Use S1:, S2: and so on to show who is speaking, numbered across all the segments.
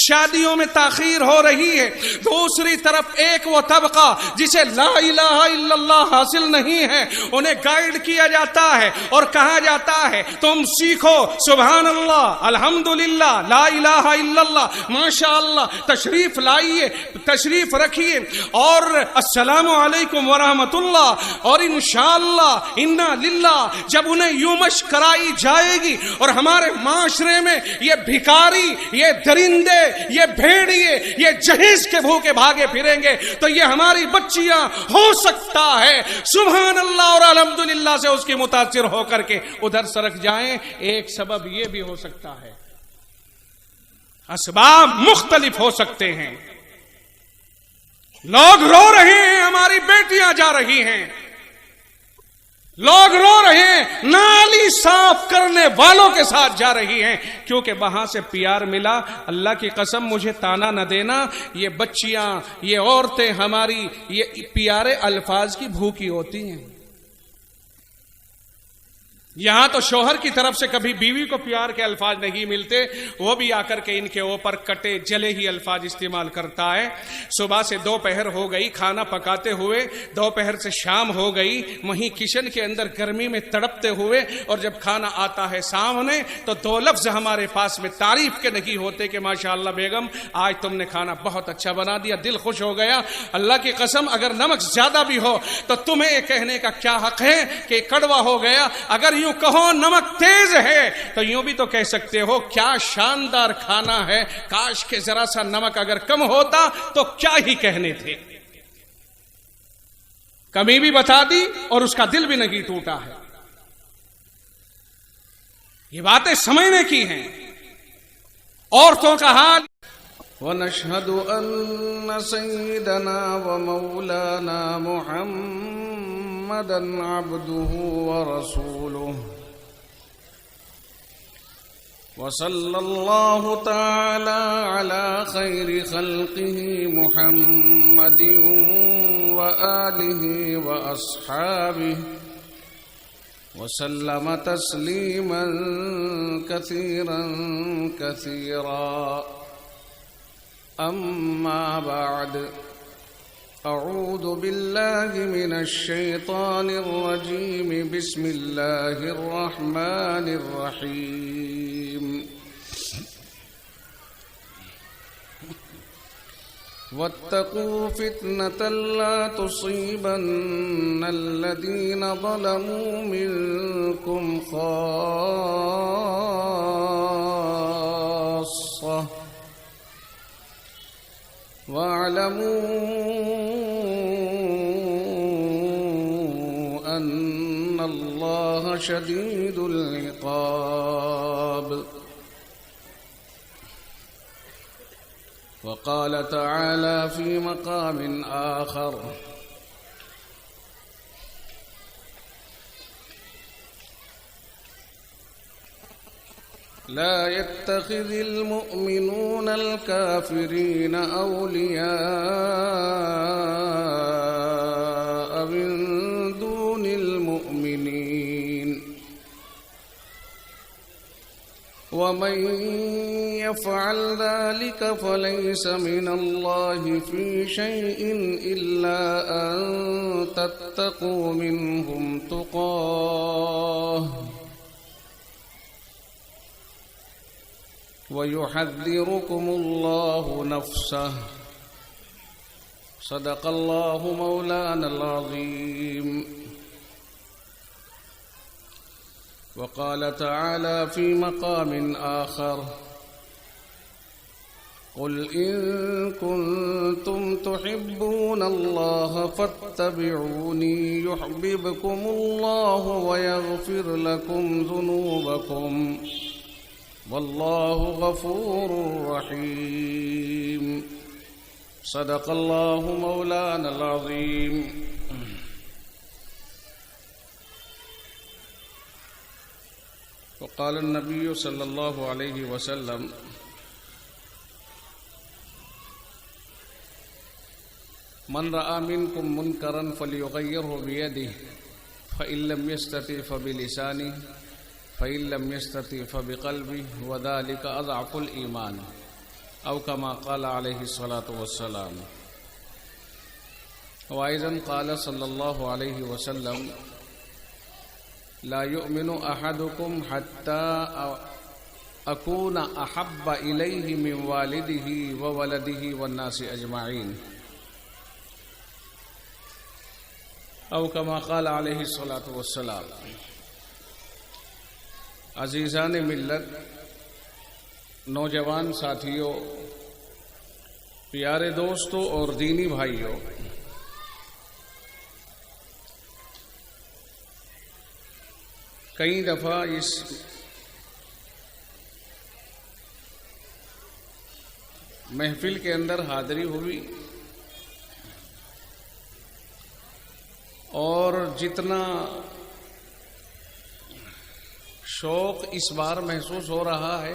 S1: شادیوں میں تاخیر ہو رہی ہے، دوسری طرف ایک وہ طبقہ جسے لا الہ الا اللہ حاصل نہیں ہے، انہیں گائیڈ کیا جاتا ہے اور کہا جاتا ہے تم سیکھو سبحان اللہ الحمدللہ لا الہ الا اللہ ماشاء اللہ، تشریف لائیے، تشریف رکھیے اور السلام علیکم ورحمۃ اللہ اور انشاءاللہ انا للہ. جب انہیں یوں مشق کرائی جائے گی اور ہمارے معاشرے میں یہ بھکاری، یہ درندے، یہ بھیڑیے، یہ جہیز کے بھوکے بھاگے پھریں گے تو یہ ہماری بچیاں ہو سکتا ہے سبحان اللہ اور الحمدللہ سے اس کی متاثر ہو کر کے ادھر سرک جائیں. ایک سبب یہ بھی ہو سکتا ہے، اسباب مختلف ہو سکتے ہیں. لوگ رو رہے ہیں ہماری بیٹیاں جا رہی ہیں، لوگ رو رہے ہیں نالی صاف کرنے والوں کے ساتھ جا رہی ہیں کیونکہ وہاں سے پیار ملا. اللہ کی قسم مجھے تانا نہ دینا، یہ بچیاں، یہ عورتیں ہماری یہ پیارے الفاظ کی بھوکی ہوتی ہیں. یہاں تو شوہر کی طرف سے کبھی بیوی کو پیار کے الفاظ نہیں ملتے، وہ بھی آ کر کے ان کے اوپر کٹے جلے ہی الفاظ استعمال کرتا ہے. صبح سے دوپہر ہو گئی کھانا پکاتے ہوئے، دوپہر سے شام ہو گئی وہیں کچن کے اندر گرمی میں تڑپتے ہوئے، اور جب کھانا آتا ہے سامنے تو دو لفظ ہمارے پاس میں تعریف کے نہیں ہوتے کہ ماشاءاللہ بیگم آج تم نے کھانا بہت اچھا بنا دیا، دل خوش ہو گیا. اللہ کی قسم اگر نمک زیادہ بھی ہو تو تمہیں یہ کہنے کا کیا حق ہے کہ کڑوا ہو گیا. اگر یوں کہو نمک تیز ہے تو یوں بھی تو کہہ سکتے ہو کیا شاندار کھانا ہے، کاش کہ ذرا سا نمک اگر کم ہوتا تو کیا ہی کہنے تھے. کمی بھی بتا دی اور اس کا دل بھی نہیں ٹوٹا ہے. یہ باتیں سمجھنے کی ہیں. عورتوں کا حال.
S2: ونشهد أن سيدنا ومولانا محمدا عبده ورسوله وصلى الله تعالى على خير خلقه محمد وآله وأصحابه وسلم تسليما كثيرا كثيرا. أما بعد، أعوذ بالله من الشيطان الرجيم. بسم الله الرحمن الرحيم. واتقوا فتنة لا تصيبن الذين ظلموا منكم خاصة واعلموا أن الله شديد العقاب. وقال تعالى في مقام آخر: لا يتخذ المؤمنون الكافرين أولياء من دون المؤمنين ومن يفعل ذلك فليس من الله في شيء إلا أن تتقوا منهم تقاه ويحذركم الله نفسه. صدق الله مولانا العظيم. وقال تعالى في مقام آخر: قل إن كنتم تحبون الله فاتبعوني يحببكم الله ويغفر لكم ذنوبكم والله غفور رحيم. صدق الله مولانا العظيم. وقال النبي صلى الله عليه وسلم: من رأى منكم منكرا فليغيره بيده فإن لم يستطع فبلسانه فإن لم يستطع فبقلبه وذلك أضعف الإيمان. أو كما قال عليه الصلاة والسلام. وأيضا قال صلى الله عليه وسلم: لا يؤمن أحدكم حتى أكون أحب إليه من والده وولده والناس أجمعين، أو كما قال عليه الصلاة والسلام. عزیزان ملت، نوجوان ساتھیوں، پیارے دوستوں اور دینی بھائیوں، کئی دفعہ اس محفل کے اندر حاضری ہوئی اور جتنا شوق اس بار محسوس ہو رہا ہے،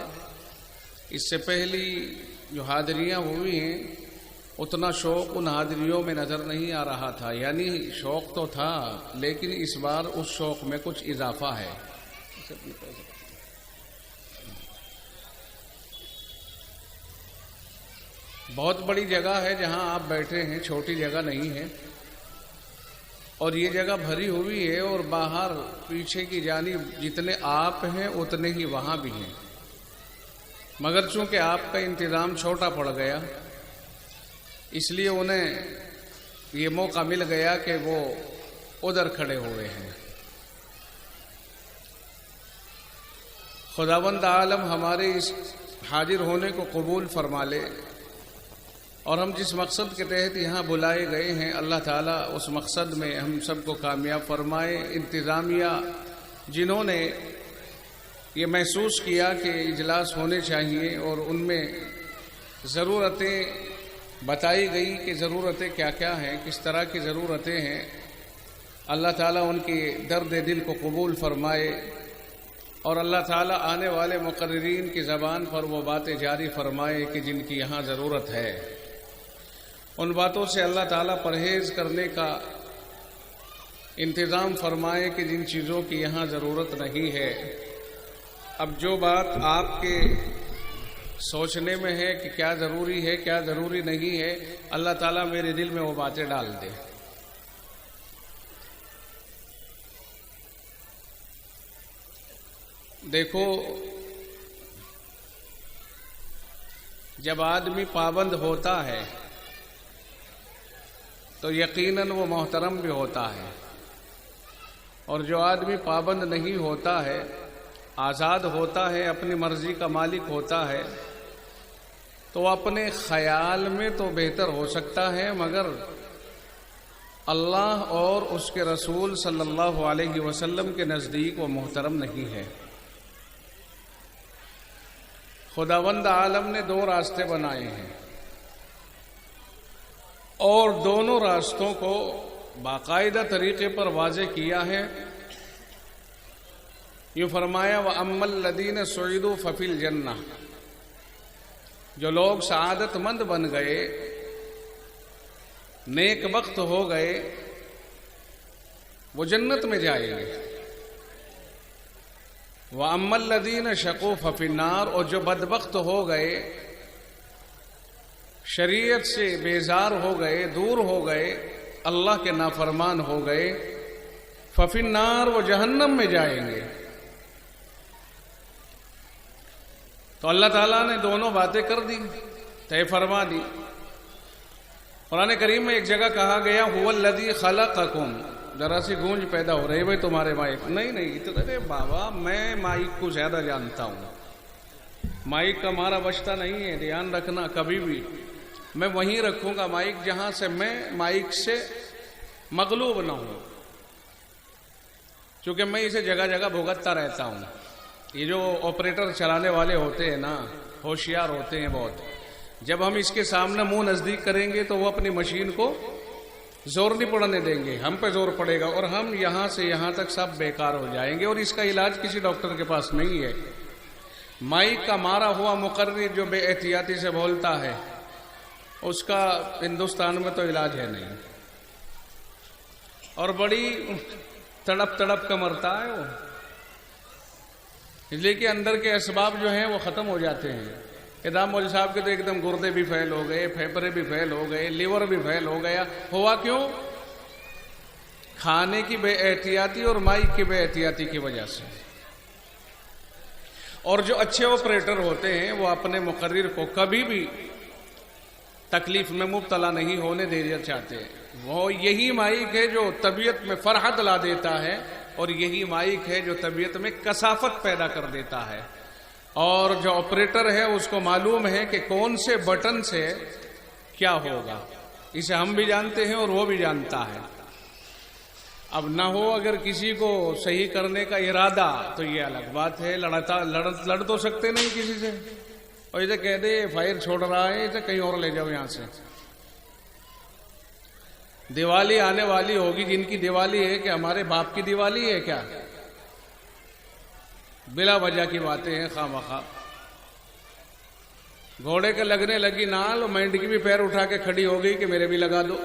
S2: اس سے پہلی جو حاضریاں ہوئی ہیں اتنا شوق ان حاضریوں میں نظر نہیں آ رہا تھا. یعنی شوق تو تھا لیکن اس بار اس شوق میں کچھ اضافہ ہے. بہت بڑی جگہ ہے جہاں آپ بیٹھے ہیں، چھوٹی جگہ نہیں ہے، اور یہ جگہ بھری ہوئی ہے، اور باہر پیچھے کی جانب جتنے آپ ہیں اتنے ہی وہاں بھی ہیں، مگر چونکہ آپ کا انتظام چھوٹا پڑ گیا اس لیے انہیں یہ موقع مل گیا کہ وہ ادھر کھڑے ہوئے ہیں. خداوند عالم ہمارے اس حاضر ہونے کو قبول فرما لے، اور ہم جس مقصد کے تحت یہاں بلائے گئے ہیں اللہ تعالیٰ اس مقصد میں ہم سب کو کامیاب فرمائے. انتظامیہ جنہوں نے یہ محسوس کیا کہ اجلاس ہونے چاہیے اور ان میں ضرورتیں بتائی گئی کہ ضرورتیں کیا کیا ہیں، کس طرح کی ضرورتیں ہیں، اللہ تعالیٰ ان کی درد دل کو قبول فرمائے، اور اللہ تعالیٰ آنے والے مقررین کی زبان پر وہ باتیں جاری فرمائے کہ جن کی یہاں ضرورت ہے. ان باتوں سے اللہ تعالیٰ پرہیز کرنے کا انتظام فرمائے کہ جن چیزوں کی یہاں ضرورت نہیں ہے. اب جو بات آپ کے سوچنے میں ہے کہ کیا ضروری ہے کیا ضروری نہیں ہے، اللہ تعالیٰ میرے دل میں وہ باتیں ڈال دے. دیکھو، جب آدمی پابند ہوتا ہے تو یقیناً وہ محترم بھی ہوتا ہے، اور جو آدمی پابند نہیں ہوتا ہے، آزاد ہوتا ہے، اپنی مرضی کا مالک ہوتا ہے، تو اپنے خیال میں تو بہتر ہو سکتا ہے مگر اللہ اور اس کے رسول صلی اللہ علیہ وسلم کے نزدیک وہ محترم نہیں ہے. خداوند عالم نے دو راستے بنائے ہیں اور دونوں راستوں کو باقاعدہ طریقے پر واضح کیا ہے. یہ فرمایا وَأَمَّا الَّذِينَ سُعِدُوا فَفِي الْجَنَّةِ، جو لوگ سعادت مند بن گئے، نیک بخت ہو گئے، وہ جنت میں جائیں گے. وَأَمَّا الَّذِينَ شَقُوا فَفِي النَّارِ، اور جو بدبخت ہو گئے، شریعت سے بیزار ہو گئے، دور ہو گئے، اللہ کے نافرمان ہو گئے، فَفِي النَّارِ، وہ جہنم میں جائیں گے. تو اللہ تعالیٰ نے دونوں باتیں کر دی، طے فرما دی. قرآن کریم میں ایک جگہ کہا گیا هُوَ الَّذِي خَلَقَكُمْ، ذرا سی گونج پیدا ہو رہی بھائی تمہارے مائک. نہیں ارے بابا، میں مائک کو زیادہ جانتا ہوں، مائک کا ہمارا بچتا نہیں ہے، دھیان رکھنا. کبھی بھی میں وہیں رکھوں گا مائک جہاں سے میں مائک سے مغلوب نہ ہوں، کیونکہ میں اسے جگہ جگہ بھگتتا رہتا ہوں. یہ جو آپریٹر چلانے والے ہوتے ہیں نا، ہوشیار ہوتے ہیں بہت. جب ہم اس کے سامنے منہ نزدیک کریں گے تو وہ اپنی مشین کو زور نہیں پڑنے دیں گے، ہم پہ زور پڑے گا اور ہم یہاں سے یہاں تک سب بیکار ہو جائیں گے، اور اس کا علاج کسی ڈاکٹر کے پاس نہیں ہے. مائک کا مارا ہوا مقرر جو بے احتیاطی سے بولتا ہے اس کا ہندوستان میں تو علاج ہے نہیں، اور بڑی تڑپ کر مرتا ہے وہ، اس لیے کہ اندر کے اسباب جو ہیں وہ ختم ہو جاتے ہیں. ادام مول صاحب کے تو ایک دم گردے بھی فیل ہو گئے، پھیپھڑے بھی فیل ہو گئے، لیور بھی فیل ہو گیا. ہوا کیوں؟ کھانے کی بے احتیاطی اور مائک کی بے احتیاطی کی وجہ سے. اور جو اچھے آپریٹر ہوتے ہیں وہ اپنے مقرر کو کبھی بھی تکلیف میں مبتلا نہیں ہونے دینا چاہتے. وہ یہی مائک ہے جو طبیعت میں فرحت لا دیتا ہے، اور یہی مائک ہے جو طبیعت میں کثافت پیدا کر دیتا ہے. اور جو آپریٹر ہے اس کو معلوم ہے کہ کون سے بٹن سے کیا ہوگا. اسے ہم بھی جانتے ہیں اور وہ بھی جانتا ہے. اب نہ ہو اگر کسی کو صحیح کرنے کا ارادہ تو یہ الگ بات ہے، لڑ تو سکتے نہیں کسی سے. اور اسے کہہ دے فائر چھوڑ رہا ہے، اسے کہیں اور لے جاؤ یہاں سے. دیوالی آنے والی ہوگی، جن کی دیوالی ہے کہ ہمارے باپ کی دیوالی ہے کیا؟ بلا وجہ کی باتیں ہیں خواہ مخواہ. گھوڑے کے لگنے لگی نال، اور مینڈ کی بھی پیر اٹھا کے کھڑی ہو گئی کہ میرے بھی لگا دو.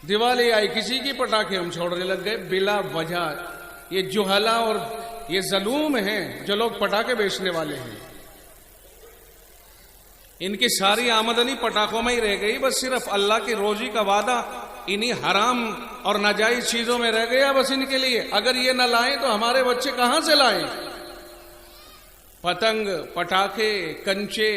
S2: دیوالی آئی، کسی کی پٹاخے ہم چھوڑنے لگ گئے بلا وجہ. یہ جہلا اور یہ ظلم ہیں جو لوگ پٹاخے بیچنے والے ہیں. ان کی ساری آمدنی پٹاخوں میں ہی رہ گئی، بس صرف اللہ کی روزی کا وعدہ انہی حرام اور ناجائز چیزوں میں رہ گیا بس ان کے لیے. اگر یہ نہ لائیں تو ہمارے بچے کہاں سے لائیں؟ پتنگ، پٹاخے، کنچے،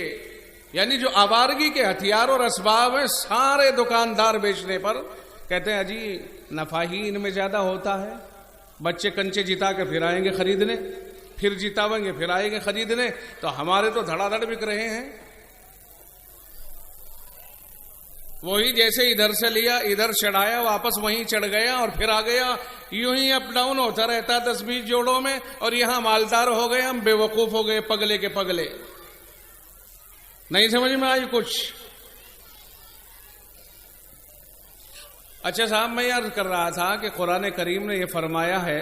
S2: یعنی جو آوارگی کے ہتھیار اور اسباب ہیں، سارے دکاندار بیچنے پر کہتے ہیں جی نفع ہی ان میں زیادہ ہوتا ہے. بچے کنچے جتا کے پھر آئیں گے خریدنے، پھر جتاویں گے پھر آئیں گے خریدنے. تو ہمارے تو دھڑا دھڑ بک رہے ہیں. وہی جیسے ادھر سے لیا ادھر چڑھایا، واپس وہیں چڑھ گیا اور پھر آ گیا. یوں ہی اپ ڈاؤن ہوتا رہتا 10-20 جوڑوں میں، اور یہاں مالدار ہو گئے، ہم بے وقوف ہو گئے، پگلے کے پگلے. نہیں سمجھ میں آئی کچھ؟ اچھا صاحب، میں عرض کر رہا تھا کہ قرآن کریم نے یہ فرمایا ہے،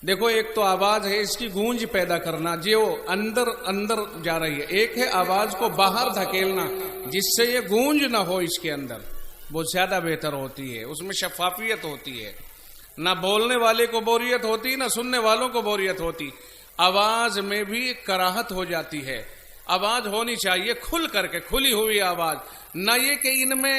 S2: دیکھو ایک تو آواز ہے اس کی گونج پیدا کرنا جو اندر اندر جا رہی ہے، ایک ہے آواز کو باہر دھکیلنا جس سے یہ گونج نہ ہو اس کے اندر، وہ زیادہ بہتر ہوتی ہے. اس میں شفافیت ہوتی ہے، نہ بولنے والے کو بوریت ہوتی نہ سننے والوں کو بوریت ہوتی. آواز میں بھی کراہت ہو جاتی ہے. آواز ہونی چاہیے کھل کر کے، کھلی ہوئی آواز، نہ یہ کہ ان میں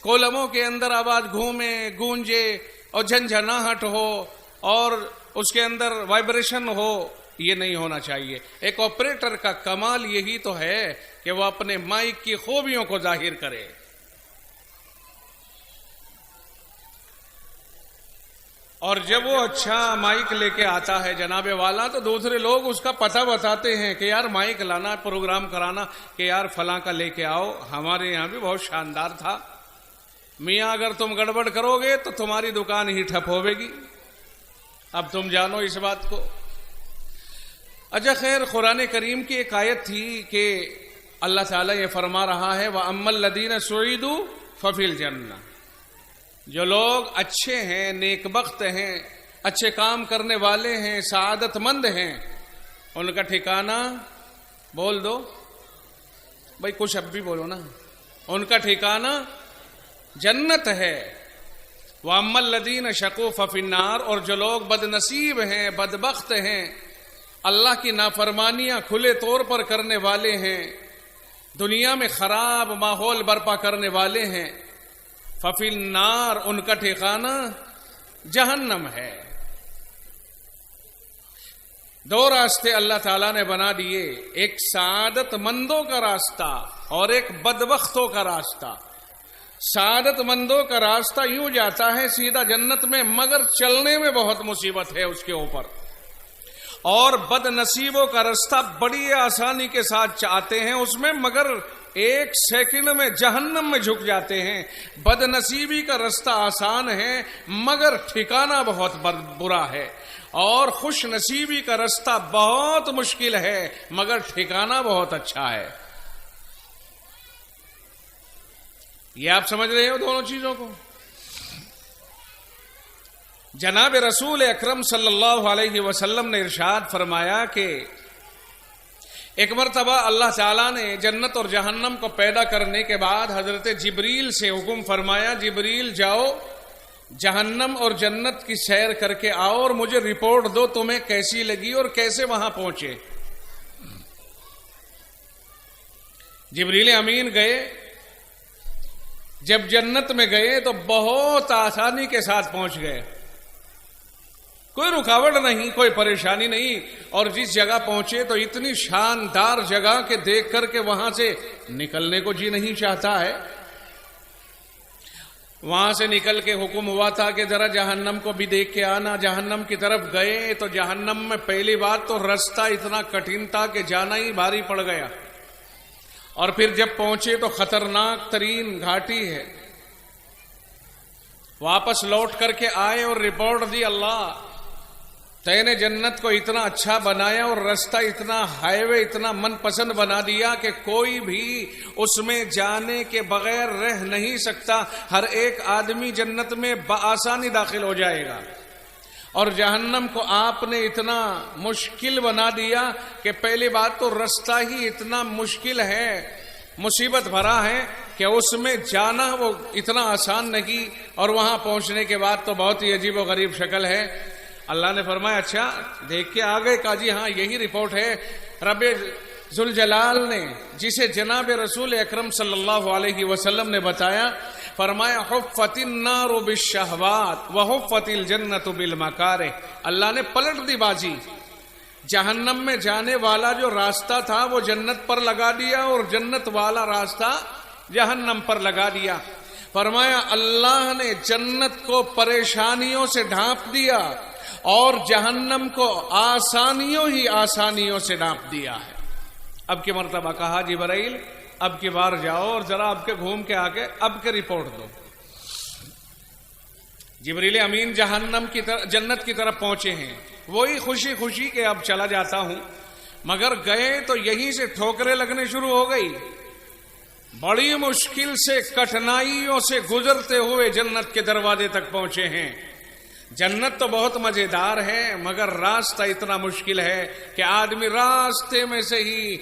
S2: کولموں کے اندر آواز گھومے گونجے اور جھنجھناہٹ ہو اور اس کے اندر وائبریشن ہو. یہ نہیں ہونا چاہیے. ایک آپریٹر کا کمال یہی تو ہے کہ وہ اپنے مائک کی خوبیوں کو ظاہر کرے. اور جب وہ اچھا مائک لے کے آتا ہے جناب والا تو دوسرے لوگ اس کا پتہ بتاتے ہیں کہ یار مائک لانا، پروگرام کرانا، کہ یار فلاں کا لے کے آؤ، ہمارے یہاں بھی بہت شاندار تھا. میاں اگر تم گڑبڑ کرو گے تو تمہاری دکان ہی ٹھپ ہوے گی. اب تم جانو اس بات کو. اچھا خیر، قرآن کریم کی ایک آیت تھی کہ اللہ تعالیٰ یہ فرما رہا ہے وَأَمَّا الَّذِينَ سُعِدُوا فَفِي الْجَنَّةِ. جو لوگ اچھے ہیں، نیک بخت ہیں، اچھے کام کرنے والے ہیں، سعادت مند ہیں، ان کا ٹھکانہ بول دو بھائی، کچھ اب بھی بولو نا. ان کا ٹھکانہ جنت ہے. وَأَمَّا الَّذِينَ شَقُوا فَفِي النَّارِ. اور جو لوگ بد نصیب ہیں، بدبخت ہیں، اللہ کی نافرمانیاں کھلے طور پر کرنے والے ہیں، دنیا میں خراب ماحول برپا کرنے والے ہیں، فَفِي النَّارِ. ان کا ٹھکانہ جہنم ہے. دو راستے اللہ تعالیٰ نے بنا دیے، ایک سعادت مندوں کا راستہ اور ایک بدبختوں کا راستہ. سعادت مندوں کا راستہ یوں جاتا ہے سیدھا جنت میں، مگر چلنے میں بہت مصیبت ہے اس کے اوپر. اور بد نصیبوں کا راستہ بڑی آسانی کے ساتھ چاہتے ہیں اس میں، مگر ایک سیکنڈ میں جہنم میں جھک جاتے ہیں. بد نصیبی کا راستہ آسان ہے مگر ٹھکانہ بہت برا ہے، اور خوش نصیبی کا راستہ بہت مشکل ہے مگر ٹھکانہ بہت اچھا ہے. یہ آپ سمجھ رہے ہو دونوں چیزوں کو؟ جناب رسول اکرم صلی اللہ علیہ وسلم نے ارشاد فرمایا کہ ایک مرتبہ اللہ تعالیٰ نے جنت اور جہنم کو پیدا کرنے کے بعد حضرت جبریل سے حکم فرمایا، جبریل جاؤ جہنم اور جنت کی سیر کر کے آؤ اور مجھے رپورٹ دو تمہیں کیسی لگی اور کیسے وہاں پہنچے. جبریل امین گئے، جب جنت میں گئے تو بہت آسانی کے ساتھ پہنچ گئے، کوئی رکاوٹ نہیں، کوئی پریشانی نہیں، اور جس جگہ پہنچے تو اتنی شاندار جگہ کہ دیکھ کر کے وہاں سے نکلنے کو جی نہیں چاہتا ہے۔ وہاں سے نکل کے حکم ہوا تھا کہ ذرا جہنم کو بھی دیکھ کے آنا۔ جہنم کی طرف گئے تو جہنم میں پہلی بات تو رستہ اتنا کٹھن تھا کہ جانا ہی بھاری پڑ گیا، اور پھر جب پہنچے تو خطرناک ترین گھاٹی ہے۔ واپس لوٹ کر کے آئے اور رپورٹ دی، اللہ تے نے جنت کو اتنا اچھا بنایا اور رستہ اتنا ہائی وے اتنا من پسند بنا دیا کہ کوئی بھی اس میں جانے کے بغیر رہ نہیں سکتا، ہر ایک آدمی جنت میں بآسانی داخل ہو جائے گا۔ اور جہنم کو آپ نے اتنا مشکل بنا دیا کہ پہلی بات تو رستہ ہی اتنا مشکل ہے، مصیبت بھرا ہے کہ اس میں جانا وہ اتنا آسان نہیں، اور وہاں پہنچنے کے بعد تو بہت ہی عجیب و غریب شکل ہے۔ اللہ نے فرمایا اچھا دیکھ کے آ گئے؟ کہا جی ہاں یہی رپورٹ ہے۔ رب ذوالجلال نے جسے جناب رسول اکرم صلی اللہ علیہ وسلم نے بتایا، فرمایا حفت النار بالشہوات وحفت الجنت بالمکارہ۔ اللہ نے پلٹ دی بازی، جہنم میں جانے والا جو راستہ تھا وہ جنت پر لگا دیا، اور جنت والا راستہ جہنم پر لگا دیا۔ فرمایا اللہ نے جنت کو پریشانیوں سے ڈھانپ دیا اور جہنم کو آسانیوں ہی آسانیوں سے ڈھانپ دیا ہے۔ اب کی مرتبہ کہا جبرائیل اب کی بار جاؤ اور ذرا اب کے گھوم کے آگے اب کے رپورٹ دو۔ جبریل امین جہنم کی طرف جنت کی طرف پہنچے ہیں، وہی خوشی خوشی کہ اب چلا جاتا ہوں، مگر گئے تو یہیں سے ٹھوکریں لگنے شروع ہو گئی۔ بڑی مشکل سے کٹھنائیوں سے گزرتے ہوئے جنت کے دروازے تک پہنچے ہیں۔ جنت تو بہت مزیدار ہے مگر راستہ اتنا مشکل ہے کہ آدمی راستے میں سے ہی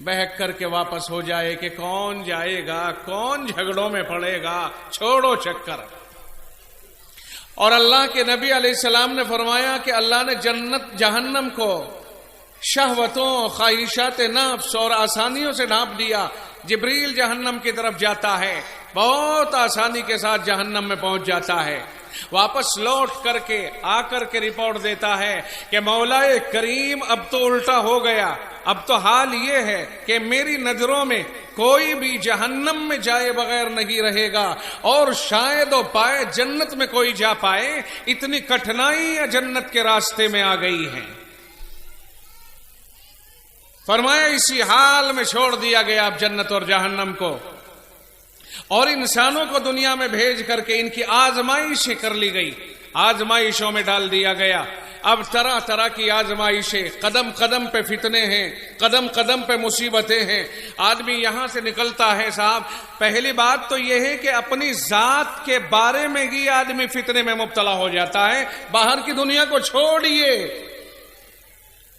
S2: بہک کر کے واپس ہو جائے کہ کون جائے گا، کون جھگڑوں میں پڑے گا، چھوڑو چکر۔ اور اللہ کے نبی علیہ السلام نے فرمایا کہ اللہ نے جہنم کو شہوتوں، خواہشات نفس اور آسانیوں سے ڈھانپ دیا۔ جبریل جہنم کی طرف جاتا ہے، بہت آسانی کے ساتھ جہنم میں پہنچ جاتا ہے، واپس لوٹ کر کے آ کر کے رپورٹ دیتا ہے کہ مولا کریم اب تو الٹا ہو گیا، اب تو حال یہ ہے کہ میری نظروں میں کوئی بھی جہنم میں جائے بغیر نہیں رہے گا، اور شاید و پائے جنت میں کوئی جا پائے، اتنی کٹھنائیاں جنت کے راستے میں آ گئی ہیں۔ فرمایا اسی حال میں چھوڑ دیا گیا اب جنت اور جہنم کو، اور انسانوں کو دنیا میں بھیج کر کے ان کی آزمائشیں کر لی گئی، آزمائشوں میں ڈال دیا گیا۔ اب طرح طرح کی آزمائشیں، قدم قدم پہ فتنے ہیں، قدم قدم پہ مصیبتیں ہیں۔ آدمی یہاں سے نکلتا ہے صاحب، پہلی بات تو یہ ہے کہ اپنی ذات کے بارے میں ہی آدمی فتنے میں مبتلا ہو جاتا ہے، باہر کی دنیا کو چھوڑیے۔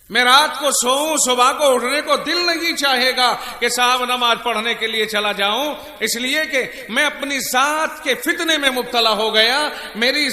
S2: میں رات کو سوؤں، صبح کو اٹھنے کو دل نہیں چاہے گا کہ صاحب نماز پڑھنے کے لیے چلا جاؤں، اس لیے کہ میں اپنی ذات کے فتنے میں مبتلا ہو گیا۔ میری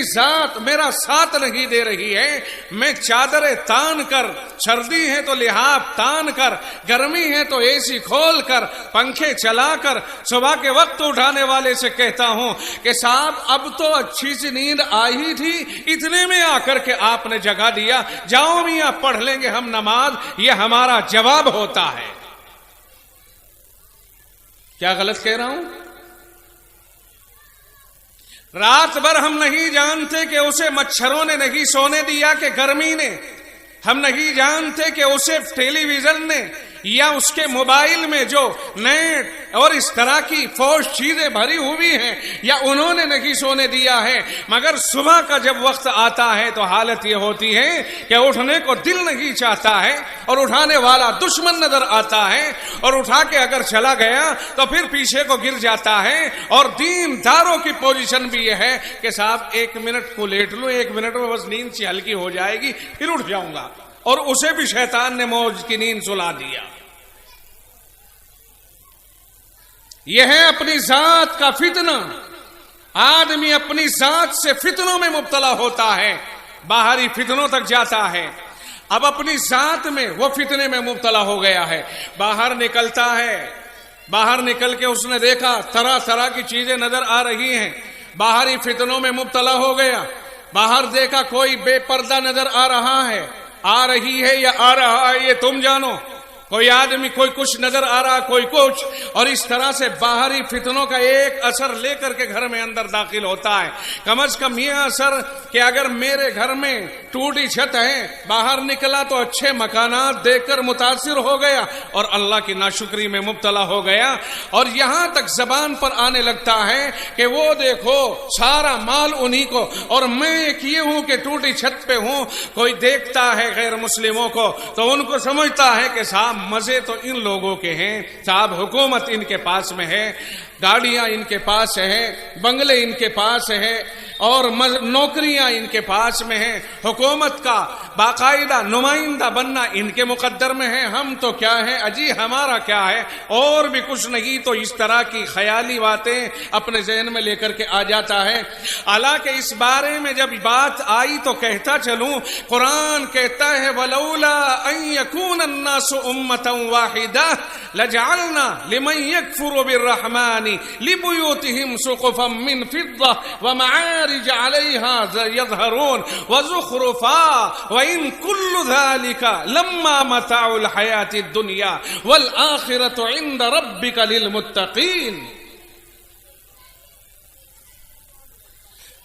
S2: ذات میرا ساتھ نہیں دے رہی ہے۔ میں چادریں تان کر، سردی ہے تو لحاف تان کر، گرمی ہے تو اے سی کھول کر، پنکھے چلا کر صبح کے وقت اٹھانے والے سے کہتا ہوں کہ صاحب اب تو اچھی سی نیند آئی تھی، اتنے میں آ کر کے آپ نے جگا دیا، جاؤ میاں پڑھ لیں گے ہم نماز، یہ ہمارا جواب ہوتا ہے۔ کیا غلط کہہ رہا ہوں؟ رات بھر ہم نہیں جانتے کہ اسے مچھروں نے نہیں سونے دیا کہ گرمی نے، ہم نہیں جانتے کہ اسے ٹیلی ویژن نے یا اس کے موبائل میں جو نیٹ اور اس طرح کی فوج چیزیں بھری ہوئی ہیں یا انہوں نے نہیں سونے دیا ہے، مگر صبح کا جب وقت آتا ہے تو حالت یہ ہوتی ہے کہ اٹھنے کو دل نہیں چاہتا ہے، اور اٹھانے والا دشمن نظر آتا ہے، اور اٹھا کے اگر چلا گیا تو پھر پیچھے کو گر جاتا ہے۔ اور دینداروں کی پوزیشن بھی یہ ہے کہ صاحب 1 منٹ کو لیٹ لو، 1 منٹ میں بس نیند سی ہلکی ہو جائے گی، پھر اٹھ جاؤں گا، اور اسے بھی شیطان نے موج کی نیند سلا دیا۔ یہ ہے اپنی ذات کا فتنہ۔ آدمی اپنی ذات سے فتنوں میں مبتلا ہوتا ہے، باہری فتنوں تک جاتا ہے۔
S1: اب اپنی ذات میں وہ فتنے میں مبتلا ہو گیا ہے. باہر نکلتا ہے, باہر نکل کے اس نے دیکھا طرح طرح کی چیزیں نظر آ رہی ہیں, باہری فتنوں میں مبتلا ہو گیا. باہر دیکھا کوئی بے پردہ نظر آ رہا ہے, آ رہی ہے یا آ رہا ہے یہ تم جانو, کوئی آدمی کوئی کچھ نظر آ رہا کوئی کچھ, اور اس طرح سے باہری فتنوں کا ایک اثر لے کر کے گھر میں اندر داخل ہوتا ہے. کم از کم یہ اثر کہ اگر میرے گھر میں ٹوٹی چھت ہے, باہر نکلا تو اچھے مکانات دیکھ کر متاثر ہو گیا اور اللہ کی ناشکری میں مبتلا ہو گیا, اور یہاں تک زبان پر آنے لگتا ہے کہ وہ دیکھو سارا مال انہی کو, اور میں ایک یہ ہوں کہ ٹوٹی چھت پہ ہوں. کوئی دیکھتا ہے غیر مسلموں کو تو ان کو سمجھتا ہے کہ صاحب مزے تو ان لوگوں کے ہیں, صاحب حکومت ان کے پاس میں ہے, گاڑیاں ان کے پاس ہیں, بنگلے ان کے پاس ہیں, اور نوکریاں ان کے پاس میں ہیں, حکومت کا باقاعدہ نمائندہ بننا ان کے مقدر میں ہے. ہم تو کیا ہے اجی, ہمارا کیا ہے, اور بھی کچھ نہیں. تو اس طرح کی خیالی باتیں اپنے ذہن میں لے کر کے آ جاتا ہے. حالانکہ اس بارے میں جب بات آئی تو کہتا چلوں, قرآن کہتا ہے ولولا ان یکون الناس امۃ واحدہ لجعلنا لمن یکفر بالرحمن لبیوتہم سقفا من فضہ ومعارج علیہا یظہرون وزخرفا وَإِن كُلُّ ذَلِكَ لَمَّا مَتَاعُ الْحَيَاةِ الدُّنْيَا وَالْآخِرَةُ عِندَ رَبِّكَ لِلْمُتَّقِينَ.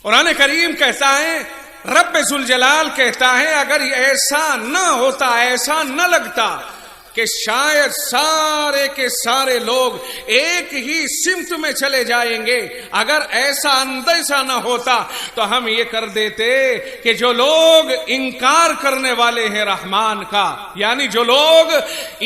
S1: قرآن کریم کہتا ہے, رب ذوالجلال کہتا ہے, اگر یہ ایسا نہ ہوتا, ایسا نہ لگتا کہ شاید سارے کے سارے لوگ ایک ہی سمت میں چلے جائیں گے, اگر ایسا اندیشہ نہ ہوتا تو ہم یہ کر دیتے کہ جو لوگ انکار کرنے والے ہیں رحمان کا, یعنی جو لوگ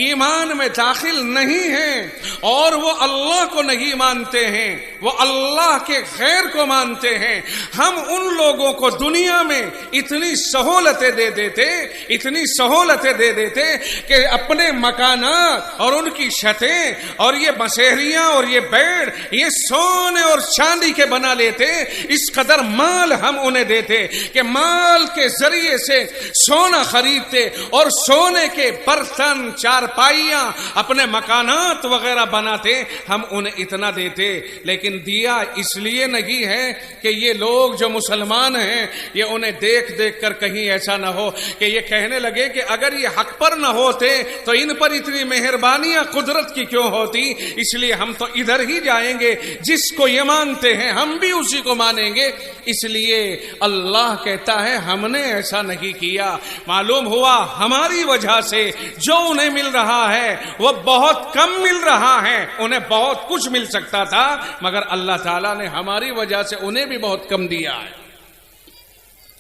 S1: ایمان میں داخل نہیں ہیں اور وہ اللہ کو نہیں مانتے ہیں, وہ اللہ کے غیر کو مانتے ہیں, ہم ان لوگوں کو دنیا میں اتنی سہولتیں دے دیتے, اتنی سہولتیں دے دیتے کہ اپنے مکانات اور ان کی چھتیں اور یہ بسیریاں اور یہ بیڑ یہ سونے اور چاندی کے بنا لیتے. اس قدر مال ہم انہیں دیتے کہ مال کے ذریعے سے سونا خریدتے اور سونے کے برتن چارپائیاں اپنے مکانات وغیرہ بناتے. ہم انہیں اتنا دیتے, لیکن دیا اس لیے نہیں ہے کہ یہ لوگ جو مسلمان ہیں یہ انہیں دیکھ دیکھ کر کہیں ایسا نہ ہو کہ یہ کہنے لگے کہ اگر یہ حق پر نہ ہوتے تو ان پر اتنی مہربانیاں قدرت کی کیوں ہوتی, اس لیے ہم تو ادھر ہی جائیں گے, جس کو یہ مانتے ہیں ہم بھی اسی کو مانیں گے. اس لیے اللہ کہتا ہے ہم نے ایسا نہیں کیا. معلوم ہوا ہماری وجہ سے جو انہیں مل رہا ہے وہ بہت کم مل رہا ہے, انہیں بہت کچھ مل سکتا تھا مگر اللہ تعالیٰ نے ہماری وجہ سے انہیں بھی بہت کم دیا ہے.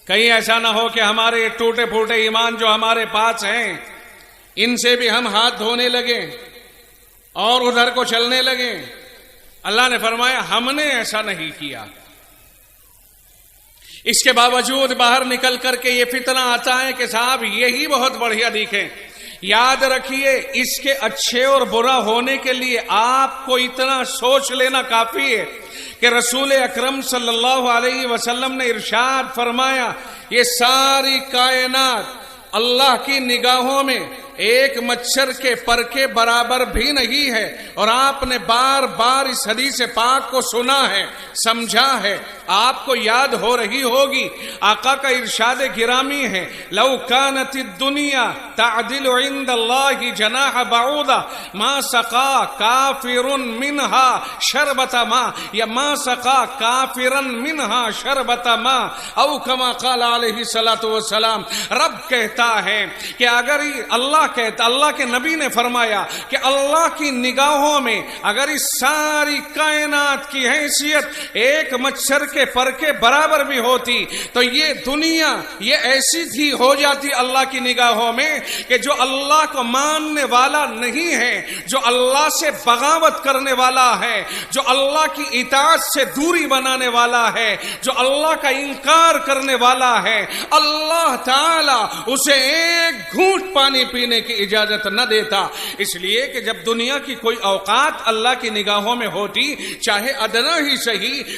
S1: کہیں ایسا نہ ہو کہ ہمارے ٹوٹے پھوٹے ایمان جو ہمارے پاس ہیں ان سے بھی ہم ہاتھ دھونے لگے اور ادھر کو چلنے لگے. اللہ نے فرمایا ہم نے ایسا نہیں کیا. اس کے باوجود باہر نکل کر کے یہ فتنہ آتا ہے کہ صاحب یہی بہت بڑھیا دکھے. یاد رکھیے اس کے اچھے اور برا ہونے کے لیے آپ کو اتنا سوچ لینا کافی ہے کہ رسول اکرم صلی اللہ علیہ وسلم نے ارشاد فرمایا یہ ساری کائنات اللہ کی نگاہوں میں ایک مچھر کے پر کے برابر بھی نہیں ہے. اور آپ نے بار بار اس حدیث پاک کو سنا ہے, سمجھا ہے, آپ کو یاد ہو رہی ہوگی. آقا کا ارشاد گرامی ہے لو کانت الدنیا تعدل عند اللہ جناح بعوضہ ما سقا کافر منها شربت ماء یا ما سقا کافرا منها شربت ماء او کما قال علیہ الصلوۃ والسلام. رب کہتا ہے کہ اگر اللہ کے نبی نے فرمایا کہ اللہ کی نگاہوں میں اگر اس ساری کائنات کی حیثیت ایک مچھر کے پر کے برابر بھی ہوتی تو یہ دنیا یہ ایسی تھی ہو جاتی اللہ کی نگاہوں میں کہ جو اللہ کو ماننے والا نہیں ہے, جو اللہ سے بغاوت کرنے والا ہے, جو اللہ کی اطاعت سے دوری بنانے والا ہے, جو اللہ کا انکار کرنے والا ہے, اللہ تعالی اسے ایک گھونٹ پانی پینے کی اجازت نہ دیتا. اس لیے کہ جب دنیا کی کوئی اوقات اللہ کی نگاہوں میں ہوتی, چاہے ادنا ہی صحیح,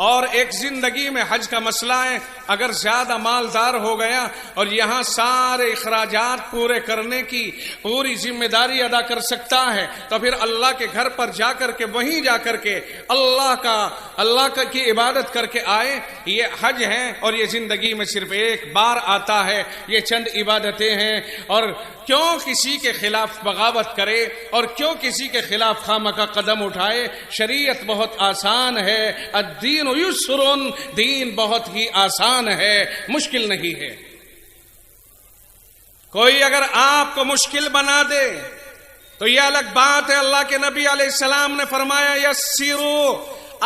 S1: اور ایک زندگی میں حج کا مسئلہ ہے، اگر زیادہ مالدار ہو گیا اور یہاں سارے اخراجات پورے کرنے کی پوری ذمہ داری ادا کر سکتا ہے تو پھر اللہ کے گھر پر جا کر کے وہیں جا کر کے اللہ کی عبادت کر کے آئے۔ یہ حج ہے اور یہ زندگی میں صرف ایک بار آتا ہے، یہ چند عبادتیں ہیں، اور کیوں کسی کے خلاف بغاوت کرے اور کیوں کسی کے خلاف خامخواہ قدم اٹھائے؟ شریعت بہت آسان ہے، الدین یسر، دین بہت ہی آسان ہے، مشکل نہیں ہے۔ کوئی اگر آپ کو مشکل بنا دے تو یہ الگ بات ہے۔ اللہ کے نبی علیہ السلام نے فرمایا یسروا،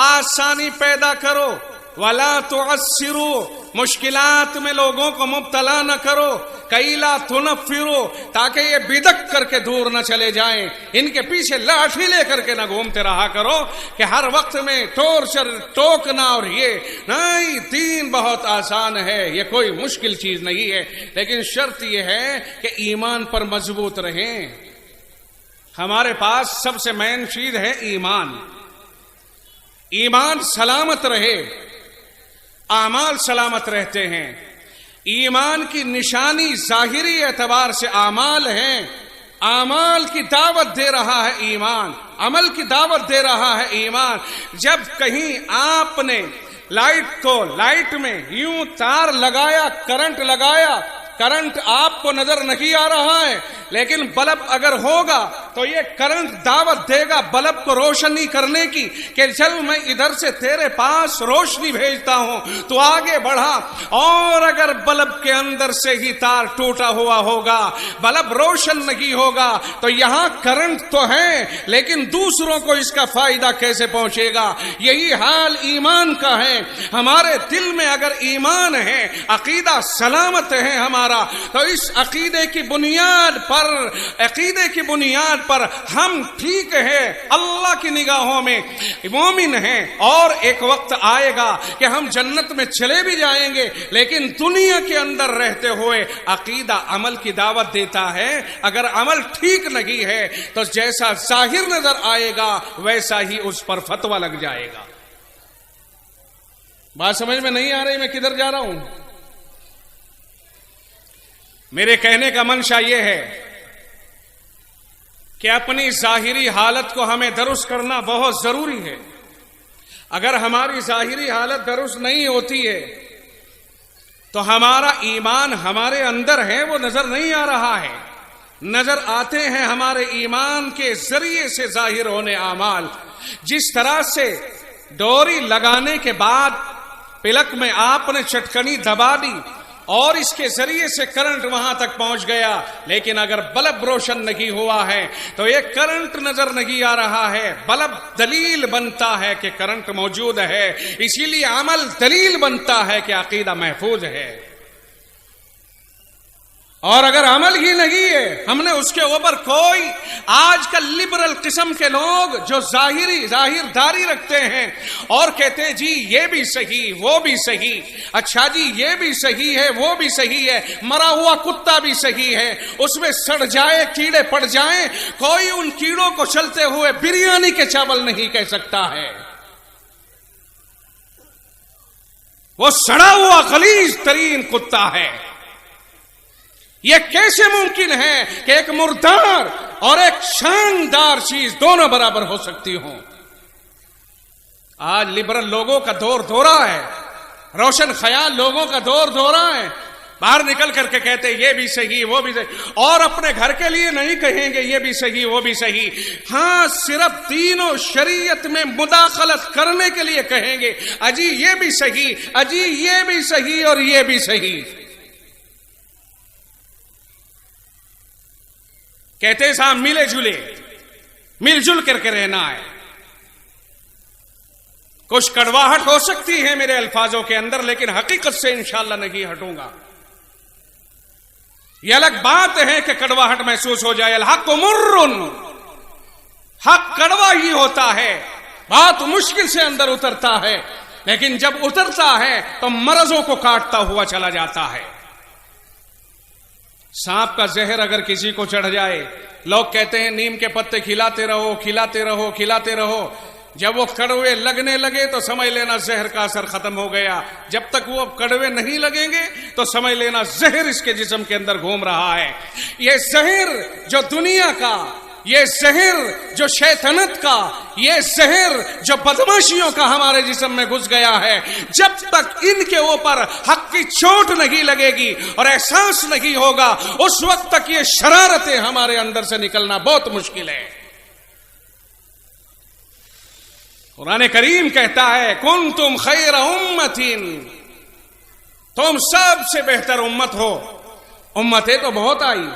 S1: آسانی پیدا کرو، ولا تعسروا، مشکلات میں لوگوں کو مبتلا نہ کرو، کئی لا تنفروا، تاکہ یہ بدک کر کے دور نہ چلے جائیں، ان کے پیچھے لاٹھی لے کر کے نہ گھومتے رہا کرو کہ ہر وقت میں ٹورچر ٹوکنا، اور یہ نہیں، دین بہت آسان ہے، یہ کوئی مشکل چیز نہیں ہے، لیکن شرط یہ ہے کہ ایمان پر مضبوط رہیں۔ ہمارے پاس سب سے مین چیز ہے ایمان، ایمان سلامت رہے، اعمال سلامت رہتے ہیں۔ ایمان کی نشانی ظاہری اعتبار سے اعمال ہیں، اعمال کی دعوت دے رہا ہے ایمان، عمل کی دعوت دے رہا ہے ایمان۔ جب کہیں آپ نے لائٹ میں یوں تار لگایا، کرنٹ لگایا، کرنٹ آپ کو نظر نہیں آ رہا ہے، لیکن بلب اگر ہوگا تو یہ کرنٹ دعوت دے گا بلب کو روشنی کرنے کی کہ چل میں ادھر سے تیرے پاس روشنی بھیجتا ہوں، تو آگے بڑھا۔ اور اگر بلب کے اندر سے ہی تار ٹوٹا ہوا ہوگا، بلب روشن نہیں ہوگا، تو یہاں کرنٹ تو ہے لیکن دوسروں کو اس کا فائدہ کیسے پہنچے گا؟ یہی حال ایمان کا ہے۔ ہمارے دل میں اگر ایمان ہے، عقیدہ سلامت ہے ہمارا، تو اس عقیدے کی بنیاد پر ہم ٹھیک ہے، اللہ کی نگاہوں میں مومن ہیں، اور ایک وقت آئے گا کہ ہم جنت میں چلے بھی جائیں گے، لیکن دنیا کے اندر رہتے ہوئے عقیدہ عمل کی دعوت دیتا ہے۔ اگر عمل ٹھیک نہیں ہے تو جیسا ظاہر نظر آئے گا ویسا ہی اس پر فتویٰ لگ جائے گا۔ بات سمجھ میں نہیں آ رہی میں کدھر جا رہا ہوں؟ میرے کہنے کا منشا یہ ہے کہ اپنی ظاہری حالت کو ہمیں درست کرنا بہت ضروری ہے۔ اگر ہماری ظاہری حالت درست نہیں ہوتی ہے تو ہمارا ایمان ہمارے اندر ہے وہ نظر نہیں آ رہا ہے، نظر آتے ہیں ہمارے ایمان کے ذریعے سے ظاہر ہونے اعمال۔ جس طرح سے ڈوری لگانے کے بعد پلک میں آپ نے چٹکنی دبا دی اور اس کے ذریعے سے کرنٹ وہاں تک پہنچ گیا، لیکن اگر بلب روشن نہیں ہوا ہے تو یہ کرنٹ نظر نہیں آ رہا ہے۔ بلب دلیل بنتا ہے کہ کرنٹ موجود ہے، اسی لیے عمل دلیل بنتا ہے کہ عقیدہ محفوظ ہے۔ اور اگر عمل ہی نہیں ہے، ہم نے اس کے اوپر کوئی، آج کل لبرل قسم کے لوگ جو ظاہر داری رکھتے ہیں اور کہتے ہیں جی یہ بھی صحیح وہ بھی صحیح، اچھا جی یہ بھی صحیح ہے وہ بھی صحیح ہے، مرا ہوا کتا بھی صحیح ہے، اس میں سڑ جائے کیڑے پڑ جائیں، کوئی ان کیڑوں کو چلتے ہوئے بریانی کے چاول نہیں کہہ سکتا ہے۔ وہ سڑا ہوا غلیظ ترین کتا ہے۔ یہ کیسے ممکن ہے کہ ایک مردار اور ایک شاندار چیز دونوں برابر ہو سکتی ہوں؟ آج لبرل لوگوں کا دور دورہ ہے، روشن خیال لوگوں کا دور دورہ ہے، باہر نکل کر کے کہتے یہ بھی صحیح وہ بھی صحیح، اور اپنے گھر کے لیے نہیں کہیں گے یہ بھی صحیح وہ بھی صحیح، ہاں صرف دین و شریعت میں مداخلت کرنے کے لیے کہیں گے اجی یہ بھی صحیح، اجی یہ بھی صحیح اور یہ بھی صحیح۔ کہتے صاحب مل جل کر کے رہنا ہے۔ کچھ کڑواہٹ ہو سکتی ہے میرے الفاظوں کے اندر، لیکن حقیقت سے انشاءاللہ نہیں ہٹوں گا۔ یہ الگ بات ہے کہ کڑواہٹ محسوس ہو جائے، الحق مر، حق کڑوا ہی ہوتا ہے، بات مشکل سے اندر اترتا ہے، لیکن جب اترتا ہے تو مرضوں کو کاٹتا ہوا چلا جاتا ہے۔ سانپ کا زہر اگر کسی کو چڑھ جائے، لوگ کہتے ہیں نیم کے پتے کھلاتے رہو کھلاتے رہو کھلاتے رہو، جب وہ کڑوے لگنے لگے تو سمجھ لینا زہر کا اثر ختم ہو گیا، جب تک وہ کڑوے نہیں لگیں گے تو سمجھ لینا زہر اس کے جسم کے اندر گھوم رہا ہے۔ یہ زہر جو دنیا کا، یہ زہر جو شیطنت کا، یہ زہر جو بدماشیوں کا ہمارے جسم میں گھس گیا ہے، جب تک ان کے اوپر حق کی چوٹ نہیں لگے گی اور احساس نہیں ہوگا، اس وقت تک یہ شرارتیں ہمارے اندر سے نکلنا بہت مشکل ہے۔ قرآن کریم کہتا ہے کنتم خیر امت، تم سب سے بہتر امت ہو۔ امتیں تو بہت آئی،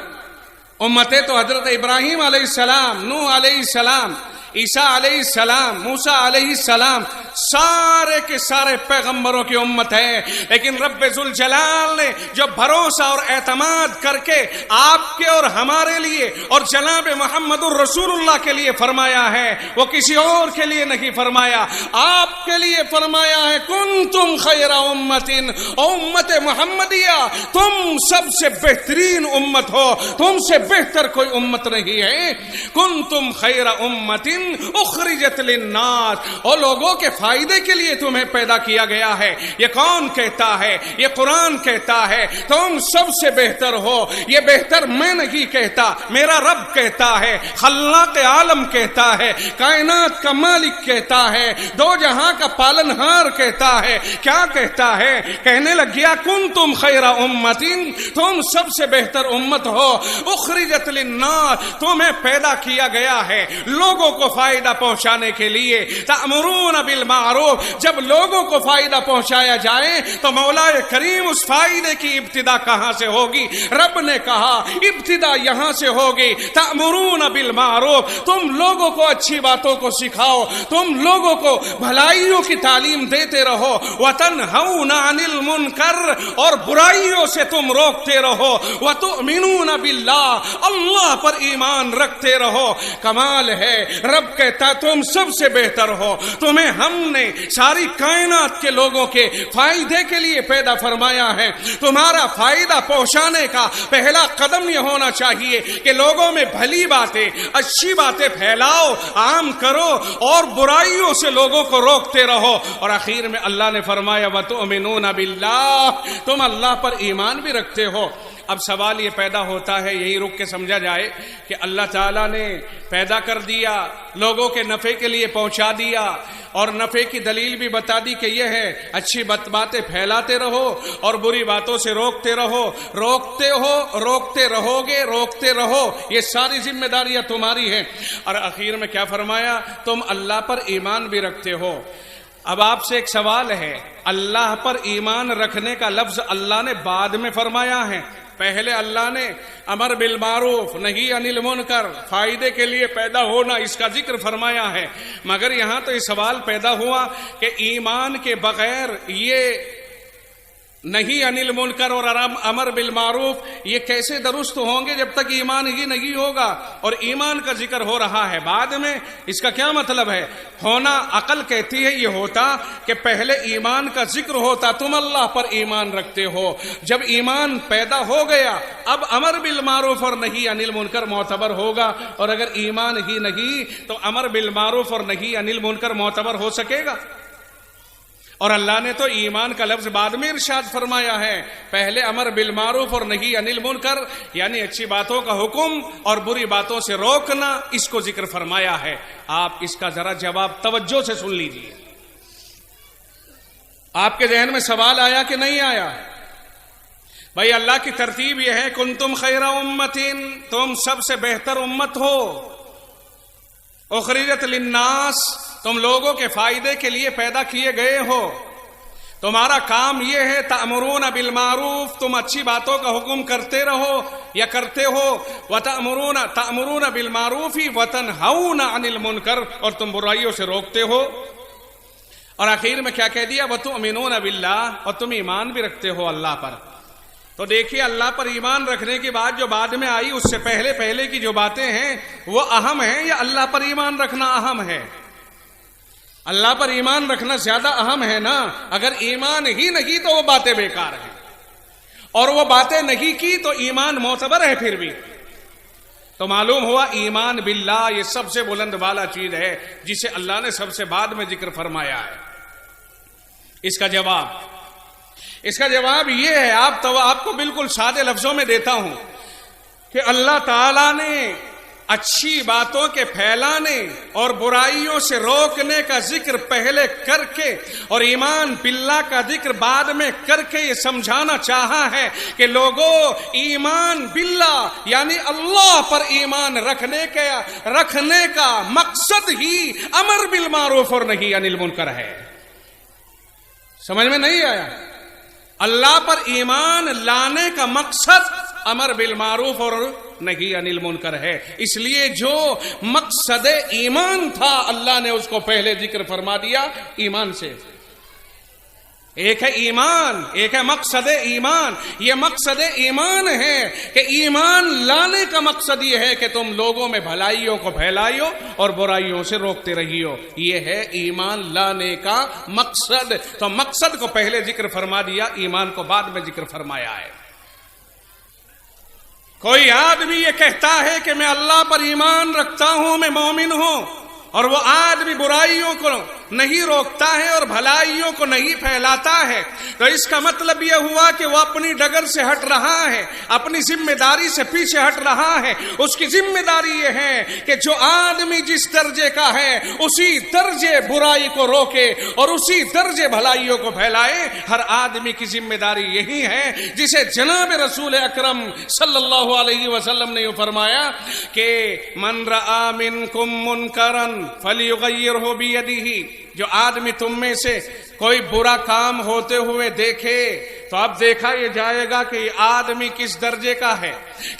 S1: امتیں تو حضرت ابراہیم علیہ السلام، نوح علیہ السلام، عیسیٰ علیہ السلام، موسیٰ علیہ السلام، سارے کے سارے پیغمبروں کی امت ہے، لیکن رب ذوالجلال نے جو بھروسہ اور اعتماد کر کے آپ کے اور ہمارے لیے اور جناب محمد الرسول اللہ کے لیے فرمایا ہے، وہ کسی اور کے لیے نہیں فرمایا، آپ کے لیے فرمایا ہے کنتم خیر امت، امت محمدیہ تم سب سے بہترین امت ہو، تم سے بہتر کوئی امت نہیں ہے۔ کنتم خیر امت اخرجت للناس، اور لوگوں کے فائدے کے لیے تمہیں پیدا کیا گیا ہے۔ یہ کون کہتا ہے؟ یہ قرآن کہتا ہے تم سب سے بہتر ہو۔ یہ بہتر میں نہیں کہتا، میرا رب کہتا ہے، خلاق عالم کہتا ہے، کائنات کا مالک کہتا ہے، دو جہاں کا پالنہار کہتا ہے۔ کیا کہتا ہے؟ کہنے لگ گیا کنتم خیر امت، تم سب سے بہتر امت ہو، اخرجت للناس، تمہیں پیدا کیا گیا ہے لوگوں کو فائدہ پہنچانے کے لیے۔ تأمرون بالمعروف، جب لوگوں کو فائدہ پہنچایا جائے تو مولا کریم اس فائدے کی ابتدا کہاں سے ہوگی؟ رب نے کہا ابتدا یہاں سے ہوگی۔ تأمرون بالمعروف، تم لوگوں کو اچھی باتوں کو سکھاؤ، تم لوگوں کو بھلائیوں کی تعلیم دیتے رہو۔ وتنہون عن المنکر، اور برائیوں سے تم روکتے رہو۔ وتؤمنون باللہ، اللہ پر ایمان رکھتے رہو۔ کمال ہے، رب کہتا تم سب سے بہتر ہو، تمہیں ہم نے ساری کائنات کے لوگوں کے فائدے کے لیے پیدا فرمایا ہے۔ تمہارا فائدہ پہنچانے کا پہلا قدم یہ ہونا چاہیے کہ لوگوں میں بھلی باتیں، اچھی باتیں پھیلاؤ، عام کرو، اور برائیوں سے لوگوں کو روکتے رہو۔ اور آخر میں اللہ نے فرمایا وَتُؤْمِنُونَ بِاللَّهِ، تم اللہ پر ایمان بھی رکھتے ہو۔ اب سوال یہ پیدا ہوتا ہے، یہی رک کے سمجھا جائے کہ اللہ تعالیٰ نے پیدا کر دیا، لوگوں کے نفع کے لیے پہنچا دیا، اور نفع کی دلیل بھی بتا دی کہ یہ ہے اچھی باتیں پھیلاتے رہو اور بری باتوں سے روکتے رہو، روکتے رہو، یہ ساری ذمہ داریاں تمہاری ہیں۔ اور آخر میں کیا فرمایا؟ تم اللہ پر ایمان بھی رکھتے ہو۔ اب آپ سے ایک سوال ہے، اللہ پر ایمان رکھنے کا لفظ اللہ نے بعد میں فرمایا ہے، پہلے اللہ نے امر بالمعروف نہی عن المنکر، فائدے کے لیے پیدا ہونا، اس کا ذکر فرمایا ہے۔ مگر یہاں تو یہ سوال پیدا ہوا کہ ایمان کے بغیر یہ نہی عن المنکر اور امر بالمعروف یہ کیسے درست ہوں گے جب تک ایمان ہی نہیں ہوگا؟ اور ایمان کا ذکر ہو رہا ہے بعد میں، اس کا کیا مطلب ہے؟ ہونا عقل کہتی ہے یہ ہوتا کہ پہلے ایمان کا ذکر ہوتا، تم اللہ پر ایمان رکھتے ہو، جب ایمان پیدا ہو گیا اب امر بالمعروف اور نہی عن المنکر معتبر ہوگا، اور اگر ایمان ہی نہیں تو امر بالمعروف اور نہی عن المنکر معتبر ہو سکے گا؟ اور اللہ نے تو ایمان کا لفظ بعد میں ارشاد فرمایا ہے، پہلے امر بالمعروف اور نہی عن المنکر، یعنی اچھی باتوں کا حکم اور بری باتوں سے روکنا، اس کو ذکر فرمایا ہے۔ آپ اس کا ذرا جواب توجہ سے سن لیجئے۔ آپ کے ذہن میں سوال آیا کہ نہیں آیا؟ بھائی اللہ کی ترتیب یہ ہے کنتم خیر امت، تم سب سے بہتر امت ہو، اخرجت للناس، تم لوگوں کے فائدے کے لیے پیدا کیے گئے ہو، تمہارا کام یہ ہے تأمرون بالمعروف، تم اچھی باتوں کا حکم کرتے رہو یا کرتے ہو، تأمرون بالمعروف وتنہون عن المنکر، اور تم برائیوں سے روکتے ہو۔ اور آخر میں کیا کہہ دیا؟ وتؤمنون باللہ، اور تم ایمان بھی رکھتے ہو اللہ پر۔ تو دیکھیے اللہ پر ایمان رکھنے کے بعد جو بعد میں آئی اس سے پہلے کی جو باتیں ہیں وہ اہم ہیں یا اللہ پر ایمان رکھنا اہم ہے؟ اللہ پر ایمان رکھنا زیادہ اہم ہے نا۔ اگر ایمان ہی نہیں تو وہ باتیں بیکار ہیں، اور وہ باتیں نہیں کی تو ایمان معتبر ہے۔ پھر بھی تو معلوم ہوا ایمان باللہ یہ سب سے بلند والا چیز ہے جسے اللہ نے سب سے بعد میں ذکر فرمایا ہے۔ اس کا جواب یہ ہے، آپ کو بالکل سادے لفظوں میں دیتا ہوں کہ اللہ تعالی نے اچھی باتوں کے پھیلانے اور برائیوں سے روکنے کا ذکر پہلے کر کے اور ایمان باللہ کا ذکر بعد میں کر کے یہ سمجھانا چاہا ہے کہ لوگوں، ایمان باللہ یعنی اللہ پر ایمان رکھنے کا مقصد ہی امر بالمعروف اور نہی عن المنکر ہے۔ سمجھ میں نہیں آیا؟ اللہ پر ایمان لانے کا مقصد امر بالمعروف اور نہی عن المنکر ہے۔ اس لیے جو مقصد ایمان تھا اللہ نے اس کو پہلے ذکر فرما دیا ایمان سے۔ ایک ہے ایمان، ایک ہے مقصد ایمان۔ یہ مقصد ایمان ہے کہ ایمان لانے کا مقصد یہ ہے کہ تم لوگوں میں بھلائیوں کو پھیلائیو اور برائیوں سے روکتے رہیو، یہ ہے ایمان لانے کا مقصد۔ تو مقصد کو پہلے ذکر فرما دیا، ایمان کو بعد میں ذکر فرمایا ہے۔ کوئی آدمی یہ کہتا ہے کہ میں اللہ پر ایمان رکھتا ہوں، میں مومن ہوں، اور وہ آدمی برائیوں کو نہیں روکتا ہے اور بھلائیوں کو نہیں پھیلاتا ہے، تو اس کا مطلب یہ ہوا کہ وہ اپنی ڈگر سے ہٹ رہا ہے، اپنی ذمہ داری سے پیچھے ہٹ رہا ہے۔ اس کی ذمہ داری یہ ہے کہ جو آدمی جس درجے کا ہے اسی درجے برائی کو روکے اور اسی درجے بھلائیوں کو پھیلائے۔ ہر آدمی کی ذمہ داری یہی ہے جسے جناب رسول اکرم صلی اللہ علیہ وسلم نے فرمایا کہ من رآ منکم منکرا فلیغیرہ بیدہ، جو آدمی تم میں سے کوئی برا کام ہوتے ہوئے دیکھے تو اب دیکھا یہ جائے گا کہ یہ آدمی کس درجے کا ہے۔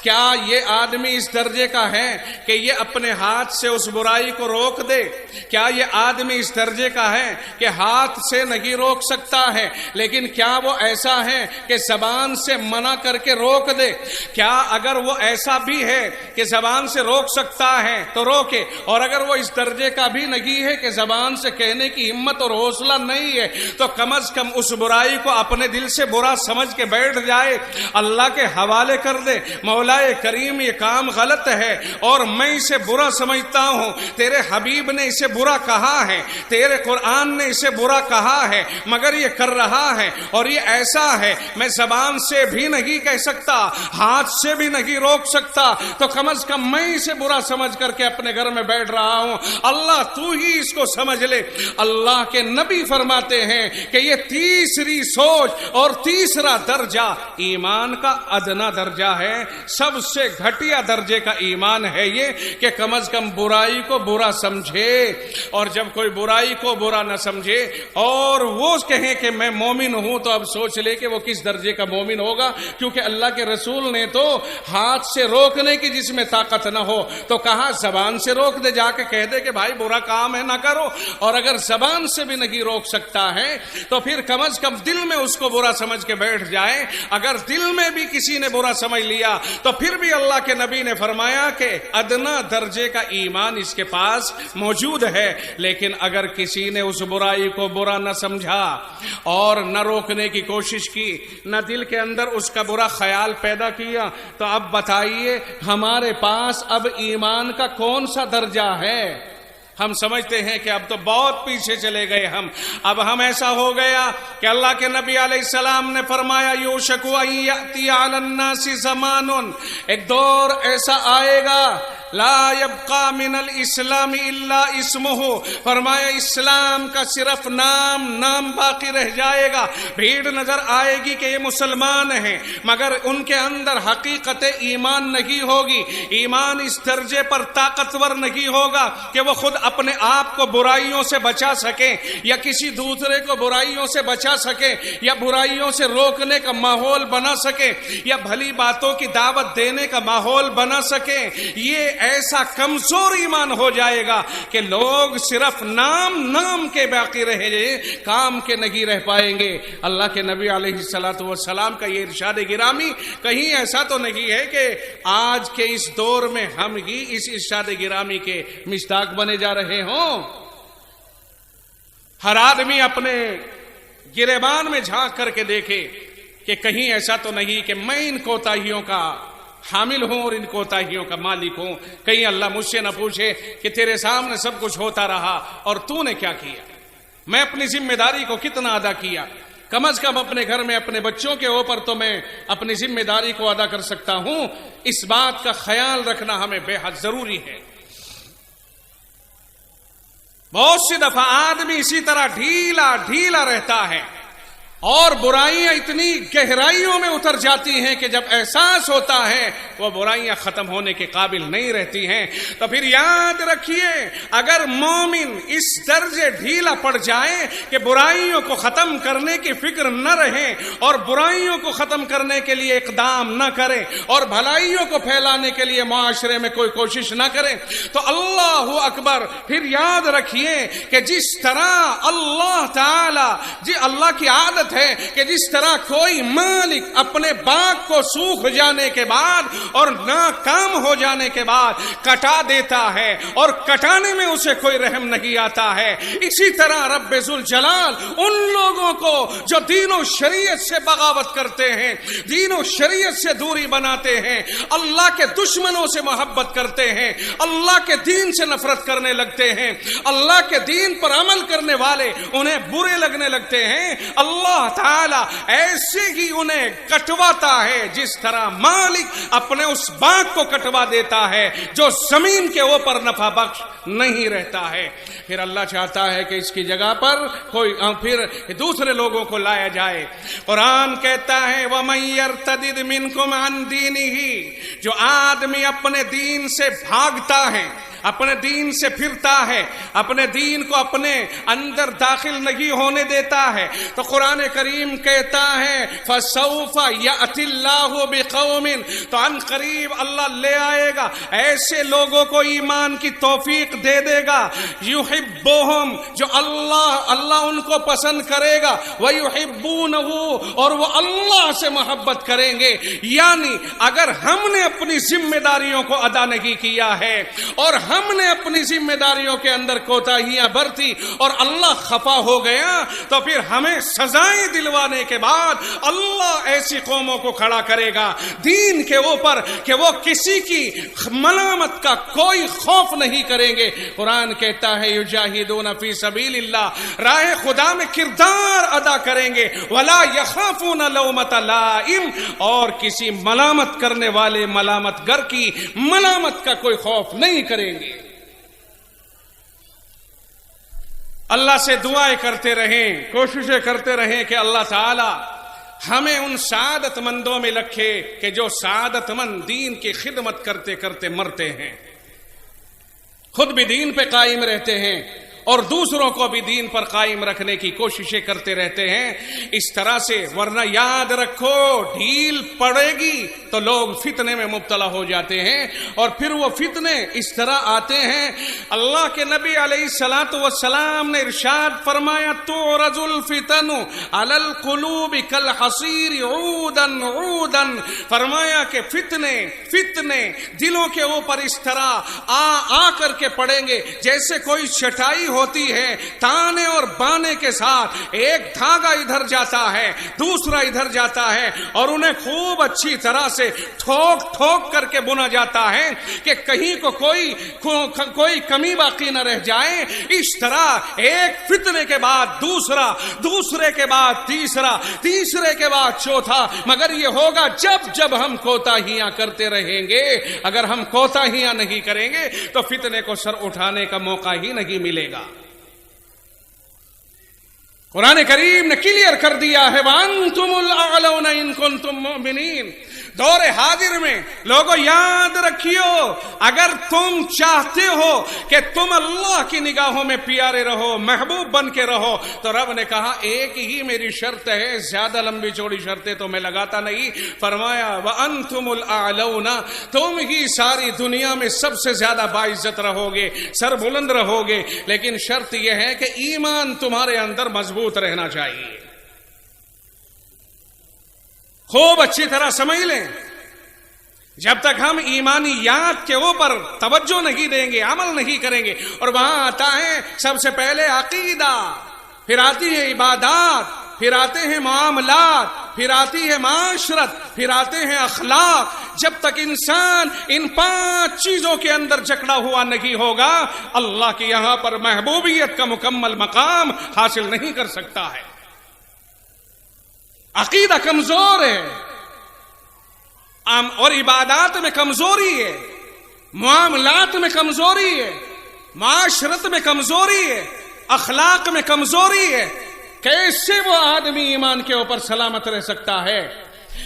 S1: کیا یہ آدمی اس درجے کا ہے کہ یہ اپنے ہاتھ سے اس برائی کو روک دے؟ کیا یہ آدمی اس درجے کا ہے کہ ہاتھ سے نہیں روک سکتا ہے، لیکن کیا وہ ایسا ہے کہ زبان سے منع کر کے روک دے؟ کیا اگر وہ ایسا بھی ہے کہ زبان سے روک سکتا ہے تو روکے، اور اگر وہ اس درجے کا بھی نہیں ہے کہ زبان سے کہنے کی ہمت اور حوصلہ نہیں ہے تو کم از کم اس برائی کو اپنے دل سے برا سمجھ کے بیٹھ جائے، اللہ کے حوالے کر دے، مولا کریم یہ کام غلط ہے اور میں اسے برا سمجھتا ہوں، تیرے حبیب نے اسے برا کہا ہے، تیرے قرآن نے اسے برا کہا ہے، مگر یہ کر رہا ہے اور یہ ایسا ہے، میں زبان سے بھی نہیں کہہ سکتا، ہاتھ سے بھی نہیں روک سکتا، تو کم از کم میں اسے برا سمجھ کر کے اپنے گھر میں بیٹھ رہا ہوں، اللہ تو ہی اس کو سمجھ لے۔ اللہ کے نبی فرماتے ہیں کہ یہ تیسری سوچ اور تیسرا درجہ ایمان کا ادنا درجہ ہے، سب سے گھٹیا درجے کا ایمان ہے یہ کہ کم از کم برائی کو برا سمجھے، اور جب کوئی برائی کو برا نہ سمجھے اور وہ کہیں کہ میں مومن ہوں، تو اب سوچ لے کہ وہ کس درجے کا مومن ہوگا، کیونکہ اللہ کے رسول نے تو ہاتھ سے روکنے کی جس میں طاقت نہ ہو تو کہا زبان سے روک دے، جا کے کہہ دے کہ بھائی برا کام ہے نہ کرو، اور اگر زبان سے بھی نہیں روک سکتا ہے تو پھر کم از کم دل میں اس کو برا سمجھ کے بیٹھ جائے۔ اگر دل میں بھی کسی نے برا سمجھ لیا تو پھر بھی اللہ کے نبی نے فرمایا کہ ادنا درجے کا ایمان اس کے پاس موجود ہے، لیکن اگر کسی نے اس برائی کو برا نہ سمجھا اور نہ روکنے کی کوشش کی، نہ دل کے اندر اس کا برا خیال پیدا کیا، تو اب بتائیے ہمارے پاس اب ایمان کا کون سا درجہ ہے؟ ہم سمجھتے ہیں کہ اب تو بہت پیچھے چلے گئے اب ہم ایسا ہو گیا کہ اللہ کے نبی علیہ السلام نے فرمایا یوشک ان یأتی علی الناس زمان، ایک دور ایسا آئے گا لا یبقى من الاسلام الا اسمہ، فرمایا اسلام کا صرف نام باقی رہ جائے گا، بھیڑ نظر آئے گی کہ یہ مسلمان ہیں مگر ان کے اندر حقیقت ایمان نہیں ہوگی، ایمان اس درجے پر طاقتور نہیں ہوگا کہ وہ خود اپنے آپ کو برائیوں سے بچا سکے یا کسی دوسرے کو برائیوں سے بچا سکے یا برائیوں سے روکنے کا ماحول بنا سکے یا بھلی باتوں کی دعوت دینے کا ماحول بنا سکے۔ یہ ایسا کمزور ایمان ہو جائے گا کہ لوگ صرف نام کے باقی رہے، کام کے نہیں رہ پائیں گے۔ اللہ کے نبی علیہ السلام کا یہ ارشاد گرامی کہیں ایسا تو نہیں ہے کہ آج کے اس دور میں ہم ہی اس ارشاد گرامی کے مصداق بنے جا رہے ہوں۔ ہر آدمی اپنے گریبان میں جھانک کر کے دیکھے کہ کہیں ایسا تو نہیں کہ میں ان کوتاہیوں کا حامل ہوں اور ان کوتاہیوں کا مالک ہوں. کہیں اللہ مجھ سے نہ پوچھے کہ تیرے سامنے سب کچھ ہوتا رہا اور تو نے کیا کیا, میں اپنی ذمہ داری کو کتنا ادا کیا. کم از کم اپنے گھر میں اپنے بچوں کے اوپر تو میں اپنی ذمہ داری کو ادا کر سکتا ہوں. اس بات کا خیال رکھنا ہمیں بے حد ضروری ہے. بہت سی دفعہ آدمی اسی طرح ڈھیلا رہتا ہے اور برائیاں اتنی گہرائیوں میں اتر جاتی ہیں کہ جب احساس ہوتا ہے وہ برائیاں ختم ہونے کے قابل نہیں رہتی ہیں. تو پھر یاد رکھیے, اگر مومن اس درجے ڈھیلا پڑ جائے کہ برائیوں کو ختم کرنے کی فکر نہ رہے اور برائیوں کو ختم کرنے کے لیے اقدام نہ کرے اور بھلائیوں کو پھیلانے کے لیے معاشرے میں کوئی کوشش نہ کرے, تو اللہ اکبر, پھر یاد رکھیے کہ جس طرح اللہ تعالی اللہ کی عادت ہے کہ جس طرح کوئی مالک اپنے باغ کو سوکھ جانے کے بعد اور ناکام ہو جانے کے بعد کٹا دیتا ہے اور کٹانے میں اسے کوئی رحم نہیں آتا ہے, اسی طرح رب ذوالجلال ان لوگوں کو جو دین و شریعت سے بغاوت کرتے ہیں, دین و شریعت سے دوری بناتے ہیں, اللہ کے دشمنوں سے محبت کرتے ہیں, اللہ کے دین سے نفرت کرنے لگتے ہیں, اللہ کے دین پر عمل کرنے والے انہیں برے لگنے لگتے ہیں, اللہ تعالی ایسے ہی انہیں کٹواتا ہے جس طرح مالک اپنے اس باغ کو کٹوا دیتا ہے جو زمین کے اوپر نفع بخش نہیں رہتا ہے. پھر اللہ چاہتا ہے کہ اس کی جگہ پر کوئی پھر دوسرے لوگوں کو لایا جائے. قرآن کہتا ہے وَمَن يَرْتَدِدْ مِنْكُمْ عَنْ دِينِهِ, جو آدمی اپنے دین سے بھاگتا ہے, اپنے دین سے پھرتا ہے, اپنے دین کو اپنے اندر داخل نہیں ہونے دیتا ہے, تو قرآن کریم کہتا ہے فَسَوْفَ يَأْتِ اللَّهُ بِقَوْمٍ, تو ان قریب اللہ لے آئے گا ایسے لوگوں کو ایمان کی توفیق دے دے گا, یحبوہم, جو اللہ ان کو پسند کرے گا, وَيُحِبُّونَهُ, اور وہ اللہ سے محبت کریں گے. یعنی اگر ہم نے اپنی ذمہ داریوں کو ادا نہیں کیا ہے اور ہم نے اپنی ذمہ داریوں کے اندر کوتاہیاں برتی اور اللہ خفا ہو گیا, تو پھر ہمیں سزائیں دلوانے کے بعد اللہ ایسی قوموں کو کھڑا کرے گا دین کے اوپر کہ وہ کسی کی ملامت کا کوئی خوف نہیں کریں گے. قرآن کہتا ہے یجاہدون فی سبیل اللہ, راہ خدا میں کردار ادا کریں گے, ولا یخافون لومۃ لائم, اور کسی ملامت کرنے والے ملامت گر کی ملامت کا کوئی خوف نہیں کریں گے. اللہ سے دعائیں کرتے رہیں, کوششیں کرتے رہیں کہ اللہ تعالی ہمیں ان سعادت مندوں میں رکھے کہ جو سعادت مند دین کی خدمت کرتے کرتے مرتے ہیں, خود بھی دین پہ قائم رہتے ہیں اور دوسروں کو بھی دین پر قائم رکھنے کی کوششیں کرتے رہتے ہیں اس طرح سے. ورنہ یاد رکھو ڈھیل پڑے گی تو لوگ فتنے میں مبتلا ہو جاتے ہیں, اور پھر وہ فتنے اس طرح آتے ہیں. اللہ کے نبی علیہ الصلوۃ والسلام نے ارشاد فرمایا تعرض الفتن علی القلوب کالحصیر عودا عودا, فرمایا کہ فتنے دلوں کے اوپر اس طرح آ کر کے پڑیں گے جیسے کوئی چٹائی ہوتی ہے تانے اور بانے کے ساتھ, ایک دھاگا ادھر جاتا ہے دوسرا ادھر جاتا ہے اور انہیں خوب اچھی طرح سے ٹھوک کر کے بنا جاتا ہے کہ کہیں کو کوئی کمی باقی نہ رہ جائے. اس طرح ایک فتنے کے بعد دوسرا, دوسرے کے بعد تیسرا, تیسرے کے بعد چوتھا, مگر یہ ہوگا جب ہم کوتاہیاں کرتے رہیں گے. اگر ہم کوتاہیاں نہیں کریں گے تو فتنے کو سر اٹھانے کا موقع ہی نہیں ملے گا. قرآن کریم نے کلیئر کر دیا ہے وَأَنْتُمُ الْأَعْلَوْنَ إِن كُنتُم مُؤْمِنِينَ. دور حاضر میں لوگوں یاد رکھیو, اگر تم چاہتے ہو کہ تم اللہ کی نگاہوں میں پیارے رہو, محبوب بن کے رہو, تو رب نے کہا ایک ہی میری شرط ہے, زیادہ لمبی چوڑی شرطیں تو میں لگاتا نہیں. فرمایا وَأَنْتُمُ الْأَعْلَوْنَ, تم ہی ساری دنیا میں سب سے زیادہ باعزت رہو گے, سر بلند رہو گے, لیکن شرط یہ ہے کہ ایمان تمہارے اندر مضبوط رہنا چاہیے. خوب اچھی طرح سمجھ لیں, جب تک ہم ایمانیات کے اوپر توجہ نہیں دیں گے, عمل نہیں کریں گے, اور وہاں آتا ہے سب سے پہلے عقیدہ, پھر آتی ہے عبادات, پھر آتے ہیں معاملات, پھر آتی ہے معاشرت، پھر آتے ہیں اخلاق. جب تک انسان ان 5 چیزوں کے اندر جکڑا ہوا نہیں ہوگا اللہ کے یہاں پر محبوبیت کا مکمل مقام حاصل نہیں کر سکتا ہے. عقیدہ کمزور ہے اور عبادات میں کمزوری ہے، معاملات میں کمزوری ہے، معاشرت میں کمزوری ہے، اخلاق میں کمزوری ہے. کیسے وہ آدمی ایمان کے اوپر سلامت رہ سکتا ہے؟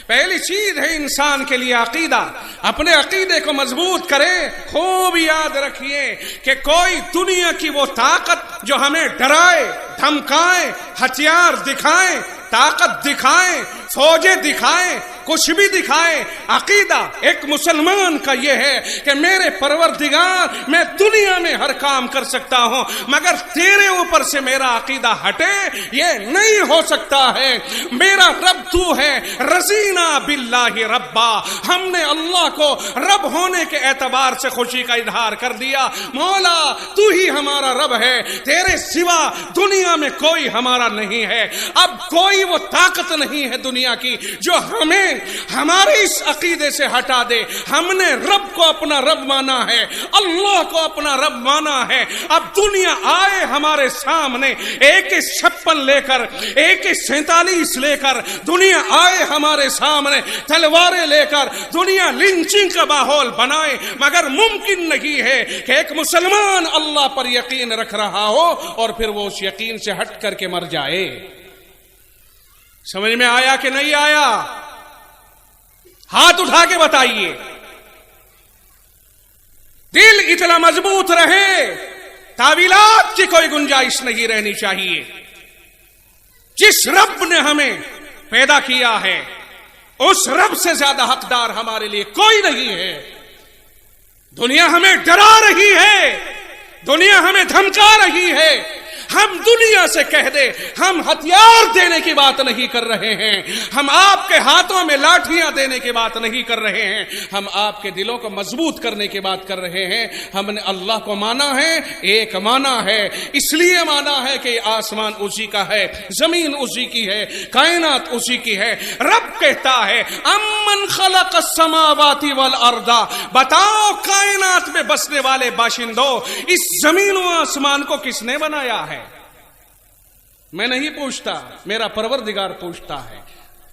S1: پہلی چیز ہے انسان کے لیے عقیدہ. اپنے عقیدے کو مضبوط کرے. خوب یاد رکھیے کہ کوئی دنیا کی وہ طاقت جو ہمیں ڈرائے، دھمکائے، ہتھیار دکھائے، طاقت دکھائے، فوجیں دکھائے، کچھ بھی دکھائے، عقیدہ ایک مسلمان کا یہ ہے کہ میرے پروردگار میں دنیا میں ہر کام کر سکتا ہوں مگر تیرے اوپر سے میرا عقیدہ ہٹے یہ نہیں ہو سکتا ہے. میرا رب تو ہے. رضینا باللہ ربا، ہم نے اللہ کو رب ہونے کے اعتبار سے خوشی کا اظہار کر دیا. مولا تو ہی ہمارا رب ہے، تیرے سوا دنیا میں کوئی ہمارا نہیں ہے. اب کوئی وہ طاقت نہیں ہے دنیا کی جو ہمیں ہمارے اس عقیدے سے ہٹا دے. ہم نے رب کو اپنا رب مانا ہے، اللہ کو اپنا رب مانا ہے. اب دنیا آئے ہمارے سامنے AK-56 لے کر، AK-47 لے کر، دنیا آئے ہمارے سامنے تلواریں لے کر، دنیا لنچنگ کا ماحول بنائے، مگر ممکن نہیں ہے کہ ایک مسلمان اللہ پر یقین رکھ رہا ہو اور پھر وہ اس یقین سے ہٹ کر کے مر جائے. سمجھ میں آیا کہ نہیں آیا؟ ہاتھ اٹھا کے بتائیے. دل اتنا مضبوط رہے، تعویلات کی کوئی گنجائش نہیں رہنی چاہیے. جس رب نے ہمیں پیدا کیا ہے اس رب سے زیادہ حقدار ہمارے لیے کوئی نہیں ہے. دنیا ہمیں ڈرا رہی ہے، دنیا ہمیں دھمکا رہی ہے. ہم دنیا سے کہہ دے ہم ہتھیار دینے کی بات نہیں کر رہے ہیں، ہم آپ کے ہاتھوں میں لاٹھیاں دینے کی بات نہیں کر رہے ہیں، ہم آپ کے دلوں کو مضبوط کرنے کی بات کر رہے ہیں. ہم نے اللہ کو مانا ہے، ایک مانا ہے. اس لیے مانا ہے کہ آسمان اسی کا ہے، زمین اسی کی ہے، کائنات اسی کی ہے. رب کہتا ہے امن خلق السماوات والارض، بتاؤ کائنات میں بسنے والے باشندوں اس زمین و آسمان کو کس نے بنایا ہے؟ میں نہیں پوچھتا، میرا پروردگار پوچھتا ہے.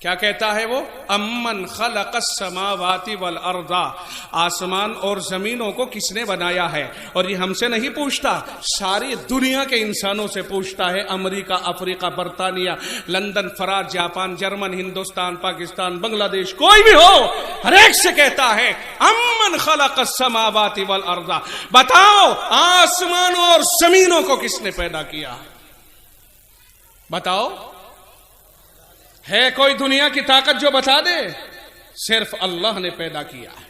S1: کیا کہتا ہے وہ؟ امن خلق السماوات والارض، آسمان اور زمینوں کو کس نے بنایا ہے. اور یہ ہم سے نہیں پوچھتا، ساری دنیا کے انسانوں سے پوچھتا ہے. امریکہ، افریقہ، برطانیہ، London, France, Japan, German, Hindustan, Pakistan, Bangladesh, کوئی بھی ہو، ہر ایک سے کہتا ہے امن خلق السماوات والارض، بتاؤ آسمانوں اور زمینوں کو کس نے پیدا کیا؟ بتاؤ، ہے کوئی دنیا کی طاقت جو بتا دے؟ صرف اللہ نے پیدا کیا ہے.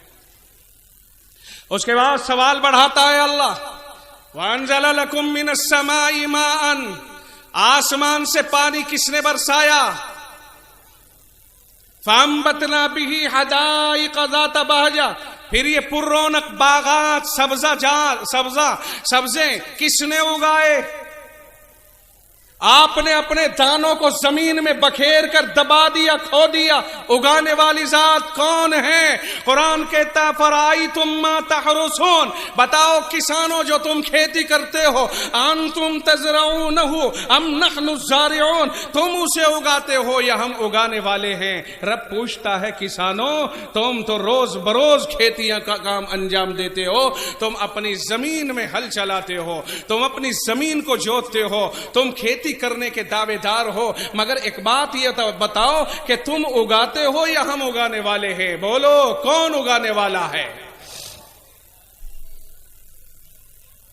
S1: اس کے بعد سوال بڑھاتا ہے اللہ، وَأَنزَلَ لَكُم مِّنَ السَّمَاءِ مَاءً، آسمان سے پانی کس نے برسایا؟ فَأَنبَتْنَا بِهِ حَدَائِقَ ذَاتَ بَهْجَةٍ، پھر یہ پر رونق باغات، سبزے کس نے اگائے؟ آپ نے اپنے دانوں کو زمین میں بکھیر کر دبا دیا، کھو دیا. اگانے والی ذات کون ہے؟ قرآن کہتا فرائیتم ما تحرثون، بتاؤ کسانوں جو تم کھیتی کرتے ہو، انتم تزرعونہ ام نحن الزارعون، تم اسے اگاتے ہو یا ہم اگانے والے ہیں؟ رب پوچھتا ہے کسانوں تم تو روز بروز کھیتیاں کا کام انجام دیتے ہو، تم اپنی زمین میں ہل چلاتے ہو، تم اپنی زمین کو جوتتے ہو، تم کھیتی کرنے کے دعوے دار ہو، مگر ایک بات یہ تو بتاؤ کہ تم اگاتے ہو یا ہم اگانے والے ہیں؟ بولو کون اگانے والا ہے؟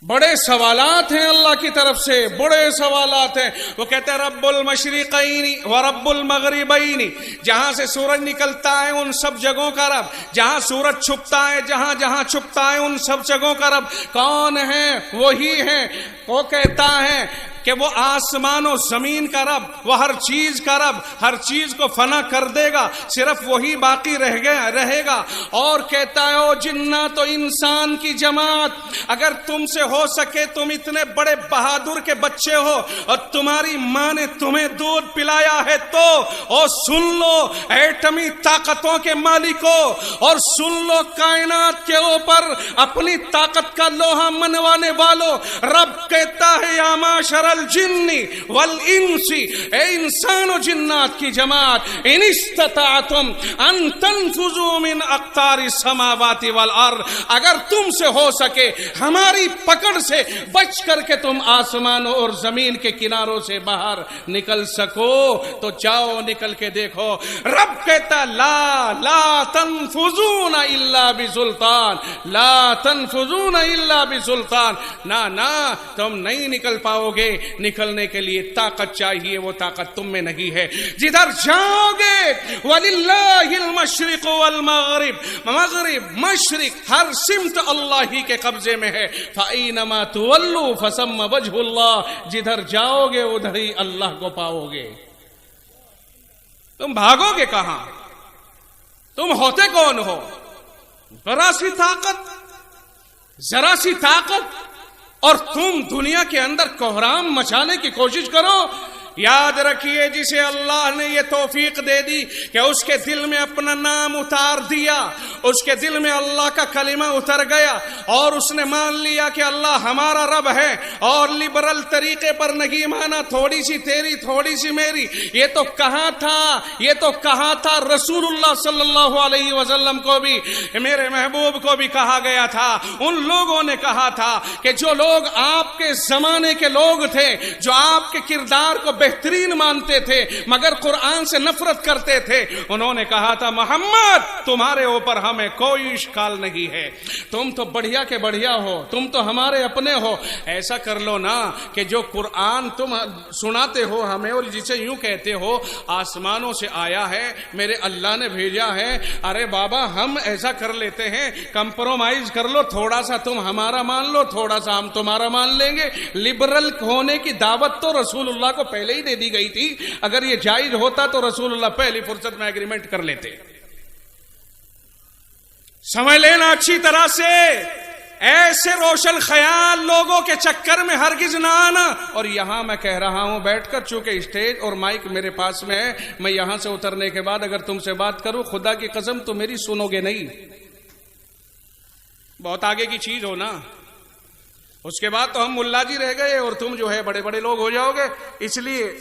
S1: بڑے سوالات ہیں اللہ کی طرف سے، بڑے سوالات ہیں. وہ کہتے ہیں رب المشرقین و رب المغربین، جہاں سے سورج نکلتا ہے ان سب جگہوں کا رب، جہاں سورج چھپتا ہے، جہاں جہاں چھپتا ہے ان سب جگہوں کا رب کون ہے؟ وہی ہے. وہ کہتا ہے کہ وہ آسمان و زمین کا رب، وہ ہر چیز کا رب، ہر چیز کو فنا کر دے گا، صرف وہی باقی رہے گا. اور کہتا ہے او جنات و انسان کی جماعت، اگر تم سے ہو سکے، تم اتنے بڑے بہادر کے بچے ہو اور تمہاری ماں نے تمہیں دودھ پلایا ہے تو سن لو ایٹمی طاقتوں کے مالکوں، اور سن لو کائنات کے اوپر اپنی طاقت کا لوہا منوانے والوں، رب کہتا ہے یا معاشر الجن والانس، اے انسان و جنات کی جماعت، ان استطعتم ان تنفذوا من اقطار السماوات والارض، اگر تم سے ہو سکے ہماری پکڑ سے بچ کر کے تم آسمانوں اور زمین کے کناروں سے باہر نکل سکو تو جاؤ، نکل کے دیکھو. رب کہتا لا تنفذون الا بسلطان، لا تنفذون الا بسلطان، نہ تم نہیں نکل پاؤ گے، نکلنے کے لیے طاقت چاہیے، وہ طاقت تم میں نہیں ہے. جدھر جاؤ گے وَلِلَّهِ الْمَشْرِقُ وَالْمَغْرِبُ، مغرب مشرق ہر سمت اللہ ہی کے قبضے میں ہے. فَأَيْنَمَا تُوَلُّوا فَثَمَّ وَجْهُ اللَّهِ، جدھر جاؤ گے ادھر ہی اللہ کو پاؤ گے. تم بھاگو گے کہاں؟ تم ہوتے کون ہو؟ ذرا سی طاقت اور تم دنیا کے اندر کوہرام مچانے کی کوشش کرو. یاد رکھیے جسے اللہ نے یہ توفیق دے دی کہ اس کے دل میں اپنا نام اتار دیا، اس کے دل میں اللہ کا کلمہ اتر گیا اور اس نے مان لیا کہ اللہ ہمارا رب ہے، اور لبرل طریقے پر نہیں مانا، تھوڑی سی تیری تھوڑی سی میری. یہ تو کہا تھا رسول اللہ صلی اللہ علیہ وسلم کو بھی، میرے محبوب کو بھی کہا گیا تھا. ان لوگوں نے کہا تھا کہ جو لوگ آپ کے زمانے کے لوگ تھے، جو آپ کے کردار کو بہترین مانتے تھے مگر قرآن سے نفرت کرتے تھے، انہوں نے کہا تھا محمد تمہارے اوپر ہمیں کوئی اشکال نہیں ہے، تم تو بڑھیا کے بڑھیا ہو، تم تو ہمارے اپنے ہو. ایسا کر لو نا کہ جو قرآن تم سناتے ہو ہمیں اور جسے یوں کہتے ہو آسمانوں سے آیا ہے، میرے اللہ نے بھیجا ہے، ارے بابا ہم ایسا کر لیتے ہیں، کمپرومائز کر لو، تھوڑا سا تم ہمارا مان لو، تھوڑا سا ہم تمہارا مان لیں گے. لبرل ہونے کی دعوت تو رسول اللہ کو پہلے ہی دے دی گئی تھی. اگر یہ جائز ہوتا تو رسول اللہ پہلی فرصت میں ایگریمنٹ کر لیتے. سمجھ لینا اچھی طرح سے، ایسے روشن خیال لوگوں کے چکر میں ہرگز نہ آنا. اور یہاں میں کہہ رہا ہوں بیٹھ کر، چونکہ اسٹیج اور مائک میرے پاس میں ہے، میں یہاں سے اترنے کے بعد اگر تم سے بات کروں خدا کی قسم تو میری سنو گے نہیں. بہت آگے کی چیز ہو نا، اس کے بعد تو ہم ملا جی رہ گئے اور تم جو ہے بڑے بڑے لوگ ہو جاؤ گے. اس لیے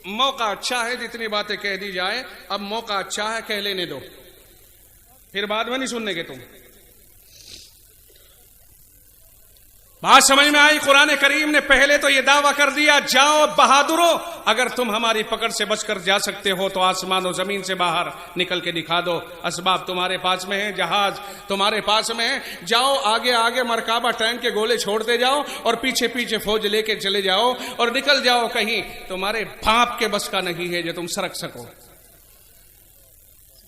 S1: موقع اچھا ہے جتنی باتیں کہہ دی جائیں، اب موقع اچھا ہے کہہ لینے دو، پھر بعد میں نہیں سننے گے تم. بات سمجھ میں آئی؟ قرآن کریم نے پہلے تو یہ دعویٰ کر دیا جاؤ بہادروں، اگر تم ہماری پکڑ سے بچ کر جا سکتے ہو تو آسمان و زمین سے باہر نکل کے دکھا دو. اسباب تمہارے پاس میں ہیں، جہاز تمہارے پاس میں ہے، جاؤ آگے آگے مرکبہ ٹینک کے گولے چھوڑتے جاؤ اور پیچھے پیچھے فوج لے کے چلے جاؤ اور نکل جاؤ کہیں. تمہارے باپ کے بس کا نہیں ہے جو تم سرک سکو.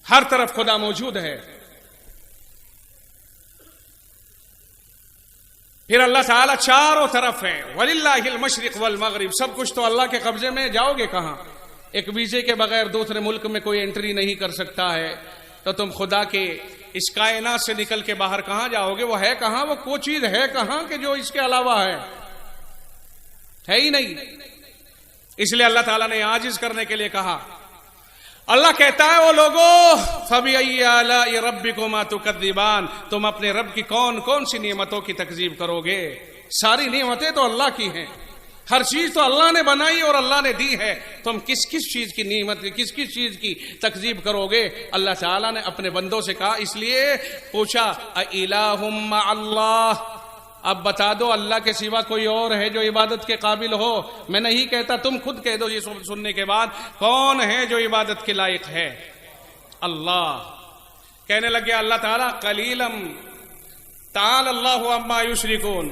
S1: ہر طرف خدا موجود ہے. پھر اللہ تعالیٰ چاروں طرف ہے، وَلِلَّهِ الْمَشْرِقُ وَالْمَغْرِبُ، سب کچھ تو اللہ کے قبضے میں. جاؤ گے کہاں؟ ایک ویزے کے بغیر دوسرے ملک میں کوئی انٹری نہیں کر سکتا ہے، تو تم خدا کے اس کائنات سے نکل کے باہر کہاں جاؤ گے؟ وہ ہے کہاں؟ وہ کوئی چیز ہے کہاں کہ جو اس کے علاوہ ہے ہی نہیں. اس لیے اللہ تعالیٰ نے عاجز کرنے کے لیے کہا. اللہ کہتا ہے وہ لوگوں فَبِأَيِّ آلَاءِ رَبِّكُمَا تُكَذِّبَانِ، تم اپنے رب کی کون کون سی نعمتوں کی تکذیب کرو گے؟ ساری نعمتیں تو اللہ کی ہیں، ہر چیز تو اللہ نے بنائی اور اللہ نے دی ہے. تم کس کس چیز کی نعمت، کس کس چیز کی تکذیب کرو گے؟ اللہ تعالیٰ نے اپنے بندوں سے کہا. اس لیے پوچھا اِلَٰهٌ مَّعَ اللَّهِ، اب بتا دو اللہ کے سوا کوئی اور ہے جو عبادت کے قابل ہو؟ میں نہیں کہتا، تم خود کہہ دو یہ سننے کے بعد، کون ہے جو عبادت کے لائق ہے؟ اللہ. کہنے لگے اللہ تعالیٰ قلیلم تعالی اللہ عما یشرکون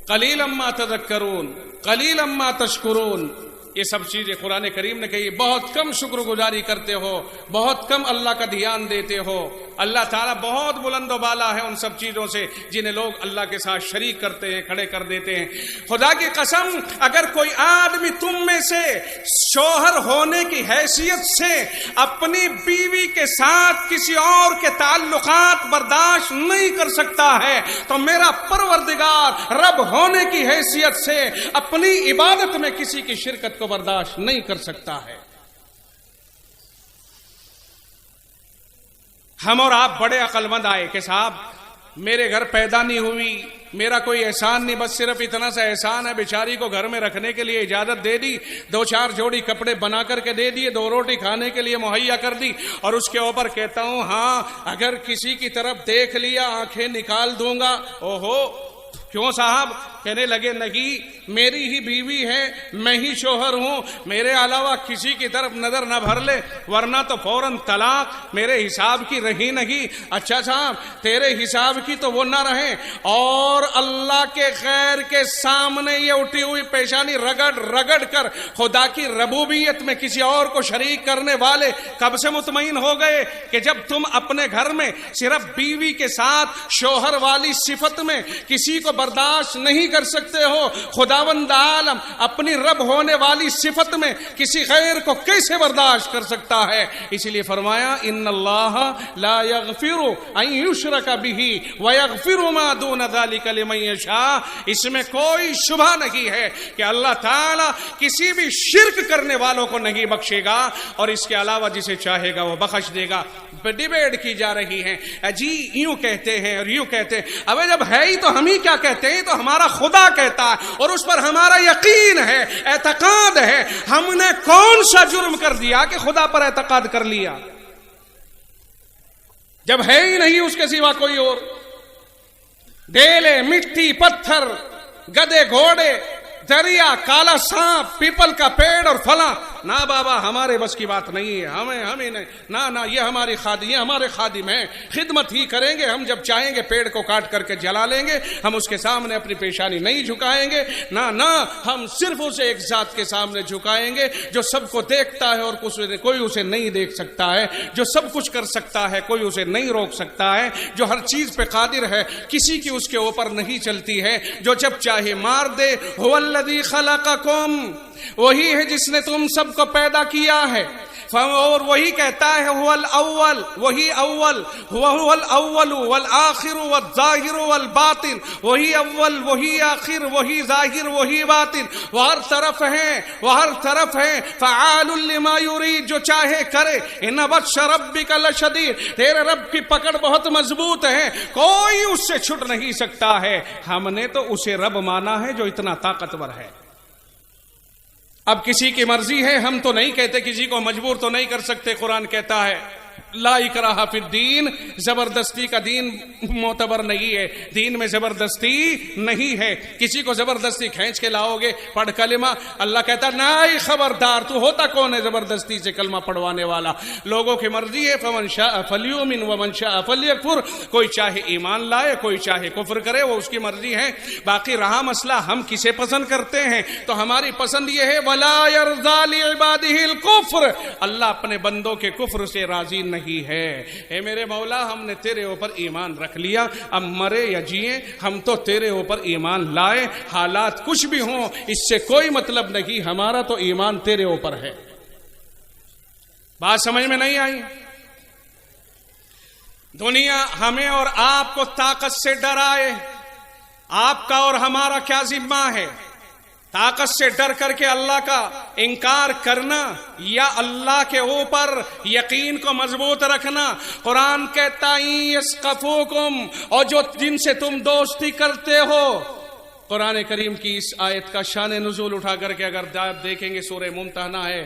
S1: قلیلم ما تذکرون قلیلم ما تشکرون. یہ سب چیزیں قرآن کریم نے کہی. بہت کم شکر گزاری کرتے ہو, بہت کم اللہ کا دھیان دیتے ہو. اللہ تعالیٰ بہت بلند و بالا ہے ان سب چیزوں سے جنہیں لوگ اللہ کے ساتھ شریک کرتے ہیں, کھڑے کر دیتے ہیں. خدا کی قسم, اگر کوئی آدمی تم میں سے شوہر ہونے کی حیثیت سے اپنی بیوی کے ساتھ کسی اور کے تعلقات برداشت نہیں کر سکتا ہے تو میرا پروردگار رب ہونے کی حیثیت سے اپنی عبادت میں کسی کی شرکت کو برداشت نہیں کر سکتا ہے. ہم اور آپ بڑے عقل مند آئے کہ صاحب میرے گھر پیدا نہیں ہوئی, میرا کوئی احسان نہیں, بس صرف اتنا سا احسان ہے, بیچاری کو گھر میں رکھنے کے لیے اجازت دے دی, 2-4 جوڑی کپڑے بنا کر کے دے دیے, 2 روٹی کھانے کے لیے مہیا کر دی, اور اس کے اوپر کہتا ہوں ہاں اگر کسی کی طرف دیکھ لیا آنکھیں نکال دوں گا. اوہو کیوں صاحب؟ کہنے لگے نہیں, میری ہی بیوی ہے, میں ہی شوہر ہوں, میرے علاوہ کسی کی طرف نظر نہ بھر لے ورنہ تو فوراً طلاق, میرے حساب کی رہی نہیں. اچھا صاحب تیرے حساب کی تو وہ نہ رہے, اور اللہ کے غیر کے سامنے یہ اٹھی ہوئی پیشانی رگڑ رگڑ کر خدا کی ربوبیت میں کسی اور کو شریک کرنے والے کب سے مطمئن ہو گئے کہ جب تم اپنے گھر میں صرف بیوی کے ساتھ شوہر والی صفت میں کسی کو برداشت نہیں کر سکتے ہو, خداوند عالم اپنی رب ہونے والی صفت میں کسی غیر کو کیسے برداشت کر سکتا ہے؟ اسی لیے فرمایا ان اللہ لا یغفر ان یشرک بہ ویغفر ما دون ذلک لمن یشاء. اس میں کوئی شبہ نہیں ہے کہ اللہ تعالی کسی بھی شرک کرنے والوں کو نہیں بخشے گا, اور اس کے علاوہ جسے چاہے گا وہ بخش دے گا. ڈیبیٹ کی جا رہی ہے, جی یوں کہتے ہیں اور یوں کہتے ہیں. اب جب ہے ہی تو ہم ہی کیا کہتے ہیں, تو ہمارا خدا کہتا ہے اور اس پر ہمارا یقین ہے, اعتقاد ہے. ہم نے کون سا جرم کر دیا کہ خدا پر اعتقاد کر لیا جب ہے ہی نہیں اس کے سوا کوئی اور؟ ڈیلے, مٹی, پتھر, گدے, گھوڑے, دریا, کالا سانپ, پیپل کا پیڑ اور فلاں, نہ بابا ہمارے بس کی بات نہیں ہے, ہمیں نہیں, نہ یہ ہماری خادم, یہ ہمارے خادم ہیں, خدمت ہی کریں گے, ہم جب چاہیں گے پیڑ کو کاٹ کر کے جلا لیں گے, ہم اس کے سامنے اپنی پیشانی نہیں جھکائیں گے, نہ ہم صرف اسے ایک ذات کے سامنے جھکائیں گے جو سب کو دیکھتا ہے اور کوئی اسے نہیں دیکھ سکتا ہے, جو سب کچھ کر سکتا ہے کوئی اسے نہیں روک سکتا ہے, جو ہر چیز پہ قادر ہے کسی کی اس کے اوپر نہیں چلتی ہے, جو جب چاہے مار دے. هو الذی خلقکم, وہی ہے جس نے تم سب کو پیدا کیا ہے, اور وہی کہتا ہے هو الاول, وہی اول, هو الاول والآخر والظاہر والباطن, وہی اول وہی آخر وہی ظاہر وہی باطن, وہ ہر طرف ہیں, وہ ہر طرف ہیں. فعال لما یرید, جو چاہے کرے. ان بطش ربک لشدید, تیرے رب کی پکڑ بہت مضبوط ہے, کوئی اس سے چھٹ نہیں سکتا ہے. ہم نے تو اسے رب مانا ہے جو اتنا طاقتور ہے. اب کسی کی مرضی ہے, ہم تو نہیں کہتے, کسی کو مجبور تو نہیں کر سکتے. قرآن کہتا ہے لا اکراہ فی الدین, زبردستی کا دین معتبر نہیں ہے, دین میں زبردستی نہیں ہے. کسی کو زبردستی کھینچ کے لاؤ گے پڑھ کلمہ, اللہ کہتا نہیں خبردار, تو ہوتا کون ہے زبردستی سے کلمہ پڑھوانے والا؟ لوگوں کی مرضی ہے, فمن شاء فلیؤمن ومن شاء فلیکفر, کوئی چاہے ایمان لائے کوئی چاہے کفر کرے, وہ اس کی مرضی ہے. باقی رہا مسئلہ ہم کسے پسند کرتے ہیں, تو ہماری پسند یہ ہے ولا یرضی لعبادہ الکفر, اللہ اپنے بندوں کے کفر سے راضی نہیں ہے. اے میرے مولا, ہم نے تیرے اوپر ایمان رکھ لیا, اب مرے یا جیے ہم تو تیرے اوپر ایمان لائے, حالات کچھ بھی ہوں اس سے کوئی مطلب نہیں, ہمارا تو ایمان تیرے اوپر ہے. بات سمجھ میں نہیں آئی؟ دنیا ہمیں اور آپ کو طاقت سے ڈرائے, آپ کا اور ہمارا کیا ذمہ ہے؟ طاقت سے ڈر کر کے اللہ کا انکار کرنا یا اللہ کے اوپر یقین کو مضبوط رکھنا. قرآن کہتا ہے یسقفوکم, اور جو جن سے تم دوستی کرتے ہو. قرآن کریم کی اس آیت کا شان نزول اٹھا کر کے اگر آپ دیکھیں گے سورہ ممتحنہ ہے,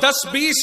S1: 10, 20,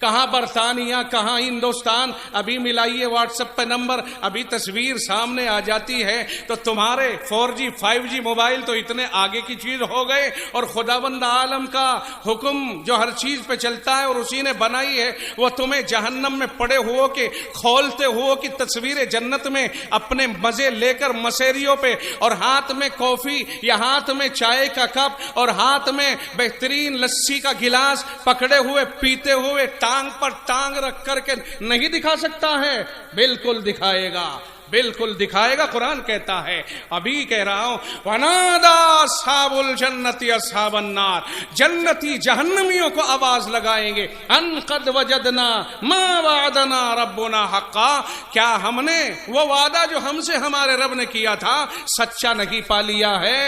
S1: کہاں برطانیہ، کہاں ہندوستان، ابھی ملائیے واٹس ایپ پہ نمبر، ابھی تصویر سامنے آ جاتی ہے. تو تمہارے 4G 5G موبائل تو اتنے آگے کی چیز ہو گئے، اور خداوند عالم کا حکم جو ہر چیز پہ چلتا ہے اور اسی نے بنائی ہے، وہ تمہیں جہنم میں پڑے ہو کے کھولتے ہو کی تصویر جنت میں اپنے مزے لے کر مسیریوں پہ، اور ہاتھ میں کافی یا ہاتھ میں چائے کا کپ اور ہاتھ میں بہترین لسی کا گلاس پکڑے ہوئے پیتے ہوئے ٹانگ پر ٹانگ رکھ کر کے نہیں دکھا سکتا ہے؟ بالکل دکھائے گا، بالکل دکھائے گا. قرآن کہتا ہے، ابھی کہہ رہا ہوں، وَنَادَى أَصْحَابُ الْجَنَّةِ أَصْحَابَ النَّارِ، جنتی جہنمیوں کو آواز لگائیں گے، أَن قَدْ وَجَدْنَا مَا وَعَدَنَا رَبُّنَا حَقًّا، کیا ہم نے وہ وعدہ جو ہم سے ہمارے رب نے کیا تھا سچا نہیں پا لیا ہے؟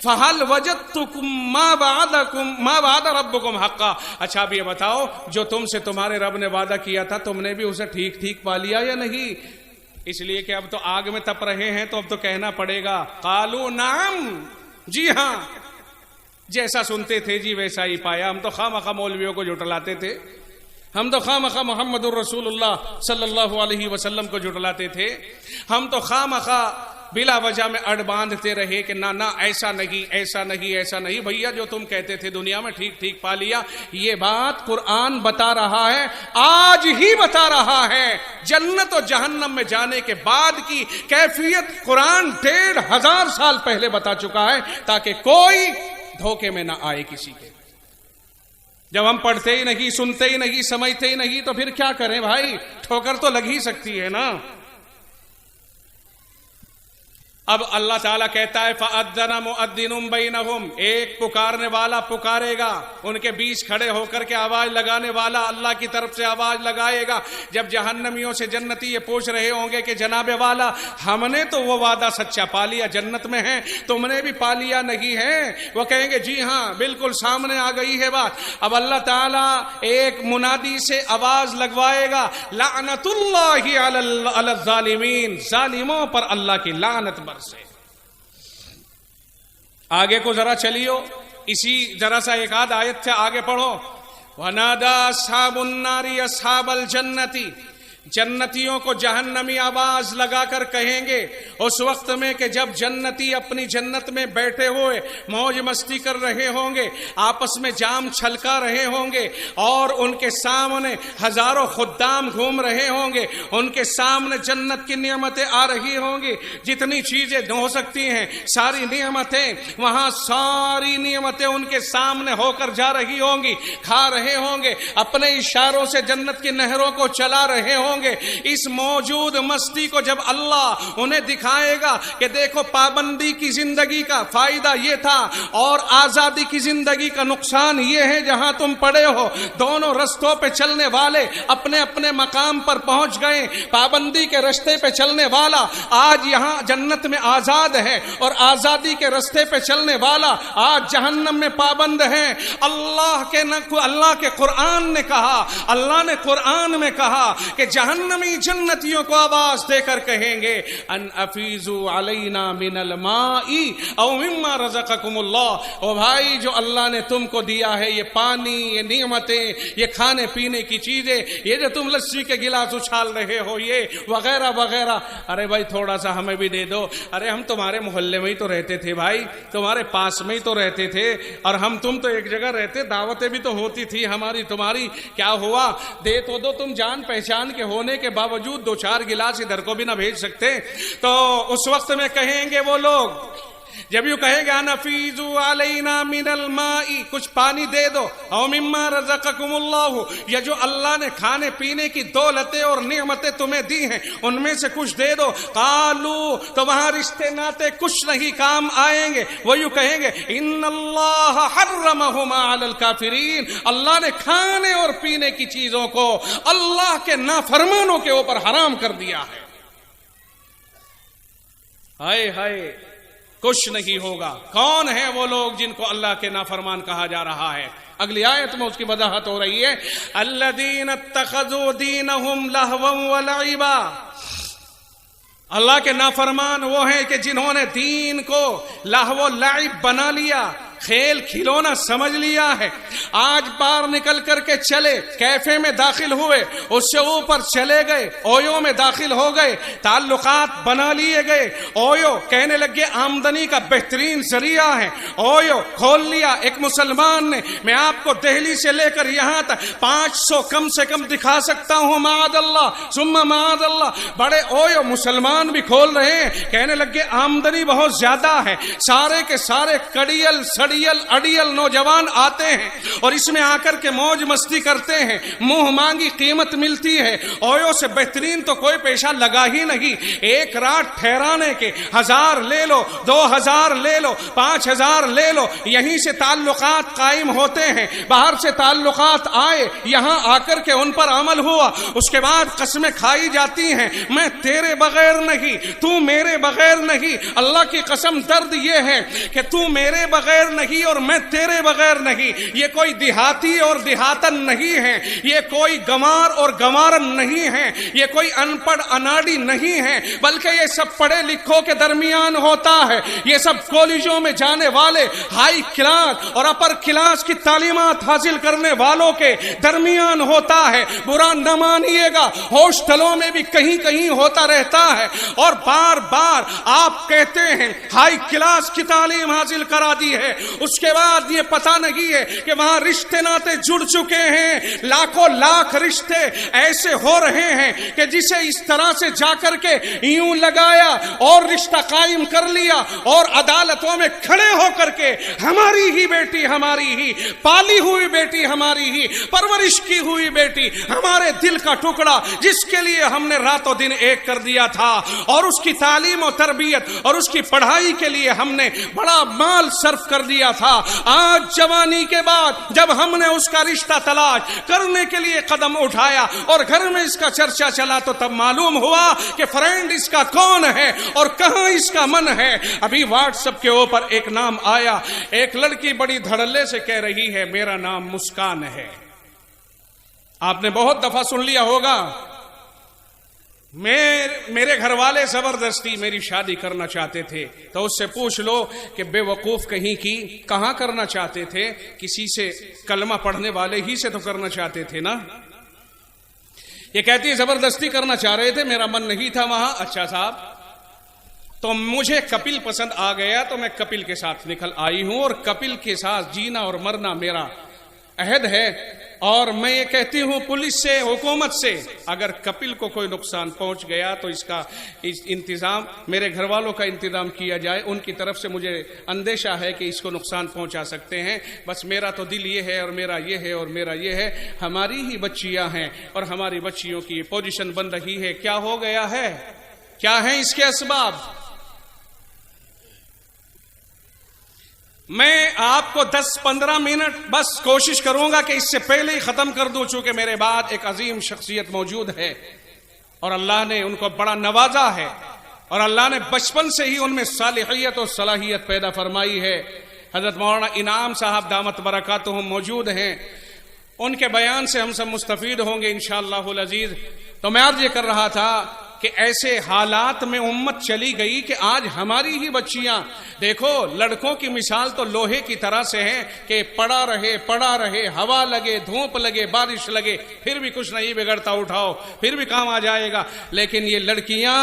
S1: فَهَلْ وَجَدْتُكُم مَا وَعَدَ رَبُّكُمْ حَقًّا، اچھا اب یہ بتاؤ جو تم سے تمہارے رب نے وعدہ کیا تھا تم نے بھی اسے ٹھیک ٹھیک پا لیا یا نہیں؟ اس لیے کہ اب تو آگ میں تپ رہے ہیں تو اب تو کہنا پڑے گا، قالوا نعم، جی ہاں، جیسا سنتے تھے جی ویسا ہی پایا. ہم تو خواہ مخواہ مولویوں کو جھٹلاتے تھے، ہم تو خواہ مخواہ محمد الرسول اللہ صلی اللہ علیہ وسلم کو جھٹلاتے تھے، ہم تو خواہ مخواہ بلا وجہ میں اڑ باندھتے رہے کہ نہ ایسا نہیں ایسا نہیں ایسا نہیں. بھیا جو تم کہتے تھے دنیا میں ٹھیک ٹھیک پا لیا، یہ بات قرآن بتا رہا ہے، آج ہی بتا رہا ہے. جنت و جہنم میں جانے کے بعد کی کیفیت قرآن 1500 سال پہلے بتا چکا ہے، تاکہ کوئی دھوکے میں نہ آئے کسی کے. جب ہم پڑھتے ہی نہیں، سنتے ہی نہیں، سمجھتے ہی نہیں تو پھر کیا کریں بھائی؟ ٹھوکر تو لگ ہی سکتی ہے نا. اب اللہ تعالیٰ کہتا ہے فَأَذَّنَ مُؤَذِّنٌ بَيْنَهُمْ، ایک پکارنے والا پکارے گا، ان کے بیچ کھڑے ہو کر کے آواز لگانے والا اللہ کی طرف سے آواز لگائے گا. جب جہنمیوں سے جنتی یہ پوچھ رہے ہوں گے کہ جناب والا ہم نے تو وہ وعدہ سچا پا لیا، جنت میں ہے، تم نے بھی پا لیا نہیں ہے؟ وہ کہیں گے جی ہاں بالکل سامنے آ گئی ہے بات. اب اللہ تعالیٰ ایک منادی سے آواز لگوائے گا، لعنت اللہ علی الظالمین، ظالموں پر اللہ کی لعنت بر سے. آگے کو ذرا چلیو، اسی ذرا سا ایک آدھ آیت سے آگے پڑھو. وَنَادَى أَصْحَابُ النَّارِ أَصْحَابَ الْجَنَّةِ، جنتیوں کو جہنمی آواز لگا کر کہیں گے اس وقت میں کہ جب جنتی اپنی جنت میں بیٹھے ہوئے موج مستی کر رہے ہوں گے، آپس میں جام چھلکا رہے ہوں گے، اور ان کے سامنے ہزاروں خدام گھوم رہے ہوں گے، ان کے سامنے جنت کی نعمتیں آ رہی ہوں گی، جتنی چیزیں ہو سکتی ہیں ساری نعمتیں وہاں، ساری نعمتیں ان کے سامنے ہو کر جا رہی ہوں گی، کھا رہے ہوں گے، اپنے اشاروں سے جنت کی نہروں کو چلا رہے ہوں گے. اس موجود مستی کو جب اللہ انہیں دکھائے گا کہ دیکھو پابندی کی زندگی کا فائدہ یہ تھا اور آزادی کی زندگی کا نقصان یہ ہے، جہاں تم پڑے ہو دونوں رستوں پہ چلنے والے اپنے اپنے مقام پر پہنچ گئے. پابندی کے رستے پہ چلنے والا آج یہاں جنت میں آزاد ہے، اور آزادی کے رستے پہ چلنے والا آج جہنم میں پابند ہے. اللہ کے قرآن نے کہا، اللہ نے قرآن میں کہا کہ جہنمی جنتیوں کو آواز دے کر کہیں گے ان افیزوا علینا من الماء او مما رزقکم اللہ، او بھائی جو اللہ نے تم کو دیا ہے یہ پانی، یہ نعمتیں، یہ کھانے پینے کی چیزیں، یہ جو تم لسی کے گلاس اچھال رہے ہو، یہ وغیرہ وغیرہ، ارے بھائی تھوڑا سا ہمیں بھی دے دو. ارے ہم تمہارے محلے میں ہی تو رہتے تھے بھائی، تمہارے پاس میں ہی تو رہتے تھے، اور تم تو ایک جگہ رہتے، دعوتیں بھی تو ہوتی تھی ہماری تمہاری، کیا ہوا دے تو دو. تم جان پہچان کے ہونے کے باوجود 2-4 گلاس ادھر کو بھی نہ بھیج سکتے؟ تو اس وقت میں کہیں گے وہ لوگ، جب یوں کہے گا نفیزوا علینا من الماء، کچھ پانی دے دو، او مما رزقکم اللہ، یا جو اللہ نے کھانے پینے کی دولتیں اور نعمتیں تمہیں دی ہیں ان میں سے کچھ دے دو. قالوا، تو وہاں رشتے ناتے کچھ نہیں کام آئیں گے. وہ یوں کہیں گے ان اللہ حرمہما علی الکافرین، اللہ نے کھانے اور پینے کی چیزوں کو اللہ کے نافرمانوں کے اوپر حرام کر دیا ہے. ہائے ہائے، کچھ نہیں ہوگا. کون ہیں وہ لوگ جن کو اللہ کے نافرمان کہا جا رہا ہے؟ اگلی آیت میں اس کی وضاحت ہو رہی ہے. الذین اتخذوا دینہم لہوا ولعبا، اللہ کے نافرمان وہ ہیں کہ جنہوں نے دین کو لہو و لعب بنا لیا، کھیل کھلونا سمجھ لیا ہے. آج باہر نکل کر کے چلے، کیفے میں داخل ہوئے، اس سے اوپر چلے گئے، اویو میں داخل ہو گئے، تعلقات بنا لیے گئے، اویو کہنے لگے آمدنی کا بہترین ذریعہ ہے، اویو کھول لیا ایک مسلمان نے۔ میں آپ کو دہلی سے لے کر یہاں تک 500 کم سے کم دکھا سکتا ہوں، معاذ اللہ ثم معاذ اللہ، بڑے اویو مسلمان بھی کھول رہے ہیں۔ کہنے لگے آمدنی بہت زیادہ ہے، سارے کے سارے کڑیل سڑیل اڑیل نوجوان آتے ہیں اور اس میں آ کر کے موج مستی کرتے ہیں، منہ مانگی قیمت ملتی ہے۔ اویو سے بہترین تو کوئی پیشہ لگا ہی نہیں۔ ایک رات ٹھہرانے کے 1000 لے لو، 2000 لے لو، 5000 لے لو، یہیں سے تعلقات قائم ہوتے ہیں۔ باہر سے تعلقات آئے، یہاں آ کر کے ان پر عمل ہوا، اس کے بعد قسمیں کھائی جاتی ہیں، میں تیرے بغیر نہیں، تو میرے بغیر نہیں۔ اللہ کی قسم درد یہ ہے کہ تو میرے بغیر نہیں اور میں تیرے بغیر نہیں۔ یہ کوئی دیہاتی اور دیہاتن نہیں ہے، یہ کوئی گمار اور گمارن نہیں ہے، یہ کوئی ان پڑھ اناڑی نہیں ہے، بلکہ یہ سب پڑھے لکھوں کے درمیان ہوتا ہے۔ یہ سب کالجوں میں جانے والے، ہائی کلاس اور اپر کلاس کی تعلیمات حاصل کرنے والوں کے درمیان ہوتا ہے۔ برا نہ مانیے گا، ہاسٹلوں میں بھی کہیں کہیں ہوتا رہتا ہے، اور بار بار آپ کہتے ہیں ہائی کلاس کی تعلیم حاصل کرا دی ہے، اس کے بعد یہ پتہ نہیں ہے کہ وہاں رشتے ناتے جڑ چکے ہیں، لاکھوں لاکھ رشتے ایسے ہو رہے ہیں کہ جسے اس طرح سے جا کر کے یوں لگایا اور رشتہ قائم کر لیا، اور عدالتوں میں کھڑے ہو کر کے ہماری ہی بیٹی، ہماری ہی پالی ہوئی بیٹی، ہماری ہی پرورش کی ہوئی بیٹی، ہمارے دل کا ٹکڑا جس کے لیے ہم نے رات و دن ایک کر دیا تھا، اور اس کی تعلیم و تربیت اور اس کی پڑھائی کے لیے ہم نے بڑا مال صرف کر دیا تھا، آج جوانی کے بعد جب ہم نے اس کا رشتہ تلاش کرنے کے لیے قدم اٹھایا اور گھر میں اس کا چرچا چلا، تو تب معلوم ہوا کہ فرینڈ اس کا کون ہے اور کہاں اس کا من ہے۔ ابھی واٹس ایپ کے اوپر ایک نام آیا، ایک لڑکی بڑی دھڑلے سے کہہ رہی ہے میرا نام مسکان ہے۔ آپ نے بہت دفعہ سن لیا ہوگا، میرے گھر والے زبردستی میری شادی کرنا چاہتے تھے، تو اس سے پوچھ لو کہ بے وقوف کہیں کی کہاں کرنا چاہتے تھے، کسی سے کلمہ پڑھنے والے ہی سے تو کرنا چاہتے تھے نا۔ یہ کہتی ہے زبردستی کرنا چاہ رہے تھے، میرا من نہیں تھا وہاں۔ اچھا صاحب، تو مجھے کپل پسند آ گیا تو میں کپل کے ساتھ نکل آئی ہوں، اور کپل کے ساتھ جینا اور مرنا میرا عہد ہے، اور میں یہ کہتی ہوں پولیس سے، حکومت سے، اگر کپل کو کوئی نقصان پہنچ گیا تو اس کا انتظام میرے گھر والوں کا انتظام کیا جائے۔ ان کی طرف سے مجھے اندیشہ ہے کہ اس کو نقصان پہنچا سکتے ہیں، بس میرا تو دل یہ ہے اور میرا یہ ہے اور میرا یہ ہے، ہماری ہی بچیاں ہیں اور ہماری بچیوں کی پوزیشن بن رہی ہے۔ کیا ہو گیا ہے؟ کیا ہیں اس کے اسباب؟ میں آپ کو 10-15 منٹ بس کوشش کروں گا کہ اس سے پہلے ہی ختم کر دوں، چونکہ میرے بعد ایک عظیم شخصیت موجود ہے اور اللہ نے ان کو بڑا نوازا ہے، اور اللہ نے بچپن سے ہی ان میں صالحیت اور صلاحیت پیدا فرمائی ہے۔ حضرت مولانا انعام صاحب دامت برکاتہم موجود ہیں، ان کے بیان سے ہم سب مستفید ہوں گے انشاءاللہ العزیز۔ تو میں عرض یہ کر رہا تھا کہ ایسے حالات میں امت چلی گئی کہ آج ہماری ہی بچیاں، دیکھو لڑکوں کی مثال تو لوہے کی طرح سے ہے کہ پڑا رہے، ہوا لگے، دھوپ لگے، بارش لگے، پھر بھی کچھ نہیں بگڑتا، اٹھاؤ پھر بھی کام آ جائے گا۔ لیکن یہ لڑکیاں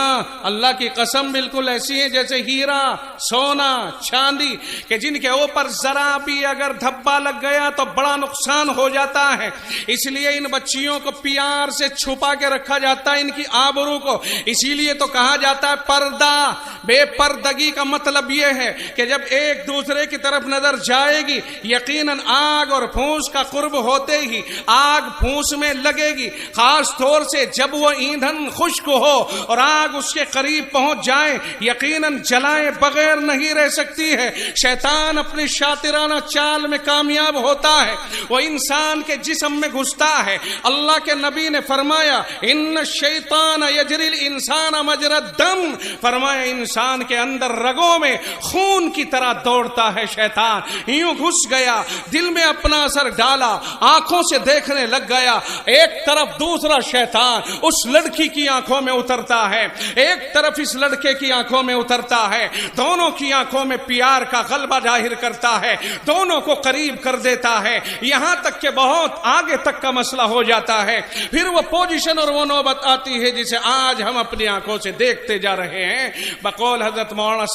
S1: اللہ کی قسم بالکل ایسی ہیں جیسے ہیرا، سونا، چاندی، کہ جن کے اوپر ذرا بھی اگر دھبا لگ گیا تو بڑا نقصان ہو جاتا ہے۔ اس لیے ان بچیوں کو پیار سے چھپا کے رکھا جاتا ہے، ان کی آبرو کو۔ اسی لیے تو کہا جاتا ہے پردہ۔ بے پردگی کا مطلب یہ ہے کہ جب ایک دوسرے کی طرف نظر جائے گی، یقیناً آگ اور پھونس کا قرب ہوتے ہی آگ پھونس میں لگے گی، خاص طور سے جب وہ ایندھن خشک ہو اور آگ اس کے قریب پہنچ جائے، یقیناً جلائے بغیر نہیں رہ سکتی ہے۔ شیطان اپنی شاطرانہ چال میں کامیاب ہوتا ہے، وہ انسان کے جسم میں گھستا ہے۔ اللہ کے نبی نے فرمایا ان الشیطان یجری الانسان مجرى الدم، فرمایا انسان کے اندر رگوں میں خون کی طرح دوڑتا ہے شیطان. یوں گھس گیا، دل میں اپنا اثر ڈالا، آنکھوں سے دیکھنے لگ گیا. ایک طرف دوسرا شیطان اس لڑکی کی آنکھوں میں اترتا ہے، ایک طرف اس لڑکے کی آنکھوں میں اترتا ہے. دونوں کی آنکھوں میں پیار کا غلبہ ظاہر کرتا ہے، دونوں کو قریب کر دیتا ہے، یہاں تک کہ بہت آگے تک کا مسئلہ ہو جاتا ہے. پھر وہ پوزیشن اور وہ نوبت آتی ہے جسے آج ہم اپنی آنکھوں سے دیکھتے جا رہے ہیں. بقول حضرت مولانا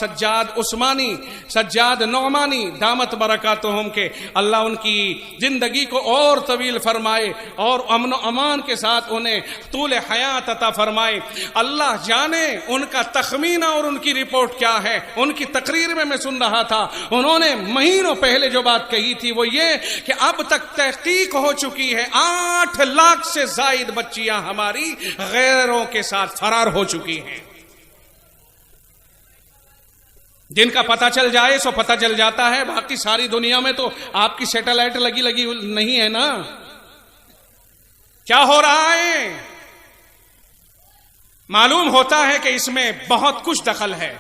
S1: سجاد نعمانی دامت برکاتہم کے اللہ ان کی زندگی کو اور طویل فرمائے اور امن و امان کے ساتھ انہیں طول حیات عطا فرمائے. اللہ جانے ان کا تخمینہ اور ان کی رپورٹ کیا ہے. ان کی تقریر میں سن رہا تھا، انہوں نے مہینوں پہلے جو بات کہی تھی وہ یہ کہ اب تک تحقیق ہو چکی ہے 8 لاکھ سے زائد بچیاں ہماری غیروں کے ساتھ فرار ہو چکی ہیں. جن کا پتہ چل جائے سو پتہ چل جاتا ہے، باقی ساری دنیا میں تو آپ کی سیٹلائٹ لگی نہیں ہے نا. کیا ہو رہا ہے؟ معلوم ہوتا ہے کہ اس میں بہت کچھ دخل ہے.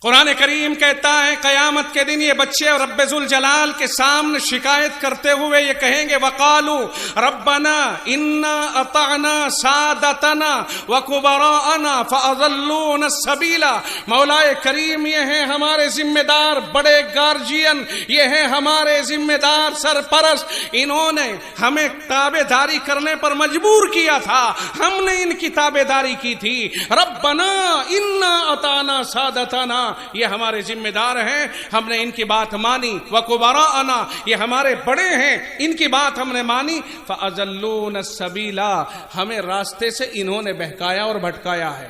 S1: قرآن کریم کہتا ہے قیامت کے دن یہ بچے رب ذوالجلال کے سامنے شکایت کرتے ہوئے یہ کہیں گے وقالوا ربنا انا اطعنا سادتنا وکبراءنا فاضلونا السبیل. مولا کریم یہ ہیں ہمارے ذمہ دار بڑے گارجین، یہ ہیں ہمارے ذمہ دار سرپرست، انہوں نے ہمیں تابع داری کرنے پر مجبور کیا تھا، ہم نے ان کی تابع داری کی تھی. ربنا انا اطعنا سادتنا، یہ ہمارے ذمہ دار ہیں، ہم نے ان کی بات مانی. وکبراءنا، یہ ہمارے بڑے ہیں، ان کی بات ہم نے مانی. فاضلونا السبیل، ہمیں راستے سے انہوں نے بہکایا اور بھٹکایا ہے.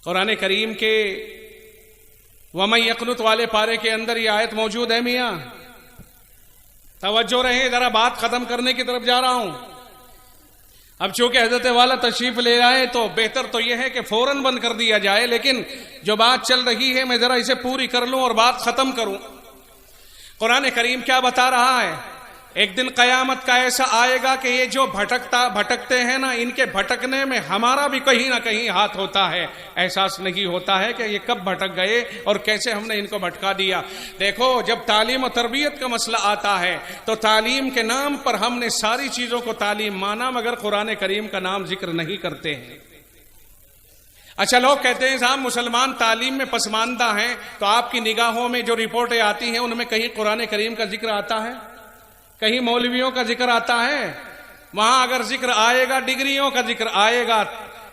S1: قرآن کریم کے وَمَن يَقْنُتْ والے پارے کے اندر یہ آیت موجود ہے. میاں توجہ رہے، ذرا بات ختم کرنے کی طرف جا رہا ہوں. اب چونکہ حضرت والا تشریف لے آئے تو بہتر تو یہ ہے کہ فوراً بند کر دیا جائے، لیکن جو بات چل رہی ہے میں ذرا اسے پوری کر لوں اور بات ختم کروں. قرآن کریم کیا بتا رہا ہے؟ ایک دن قیامت کا ایسا آئے گا کہ یہ جو بھٹکتے ہیں نا، ان کے بھٹکنے میں ہمارا بھی کہیں نہ کہیں ہاتھ ہوتا ہے. احساس نہیں ہوتا ہے کہ یہ کب بھٹک گئے اور کیسے ہم نے ان کو بھٹکا دیا. دیکھو، جب تعلیم و تربیت کا مسئلہ آتا ہے تو تعلیم کے نام پر ہم نے ساری چیزوں کو تعلیم مانا، مگر قرآن کریم کا نام ذکر نہیں کرتے ہیں. اچھا، لوگ کہتے ہیں صاحب مسلمان تعلیم میں پسماندہ ہیں، تو آپ کی نگاہوں میں جو رپورٹیں آتی ہیں ان میں کہیں قرآن کریم کا ذکر آتا ہے؟ کہیں مولویوں کا ذکر آتا ہے؟ وہاں اگر ذکر آئے گا ڈگریوں کا ذکر آئے گا،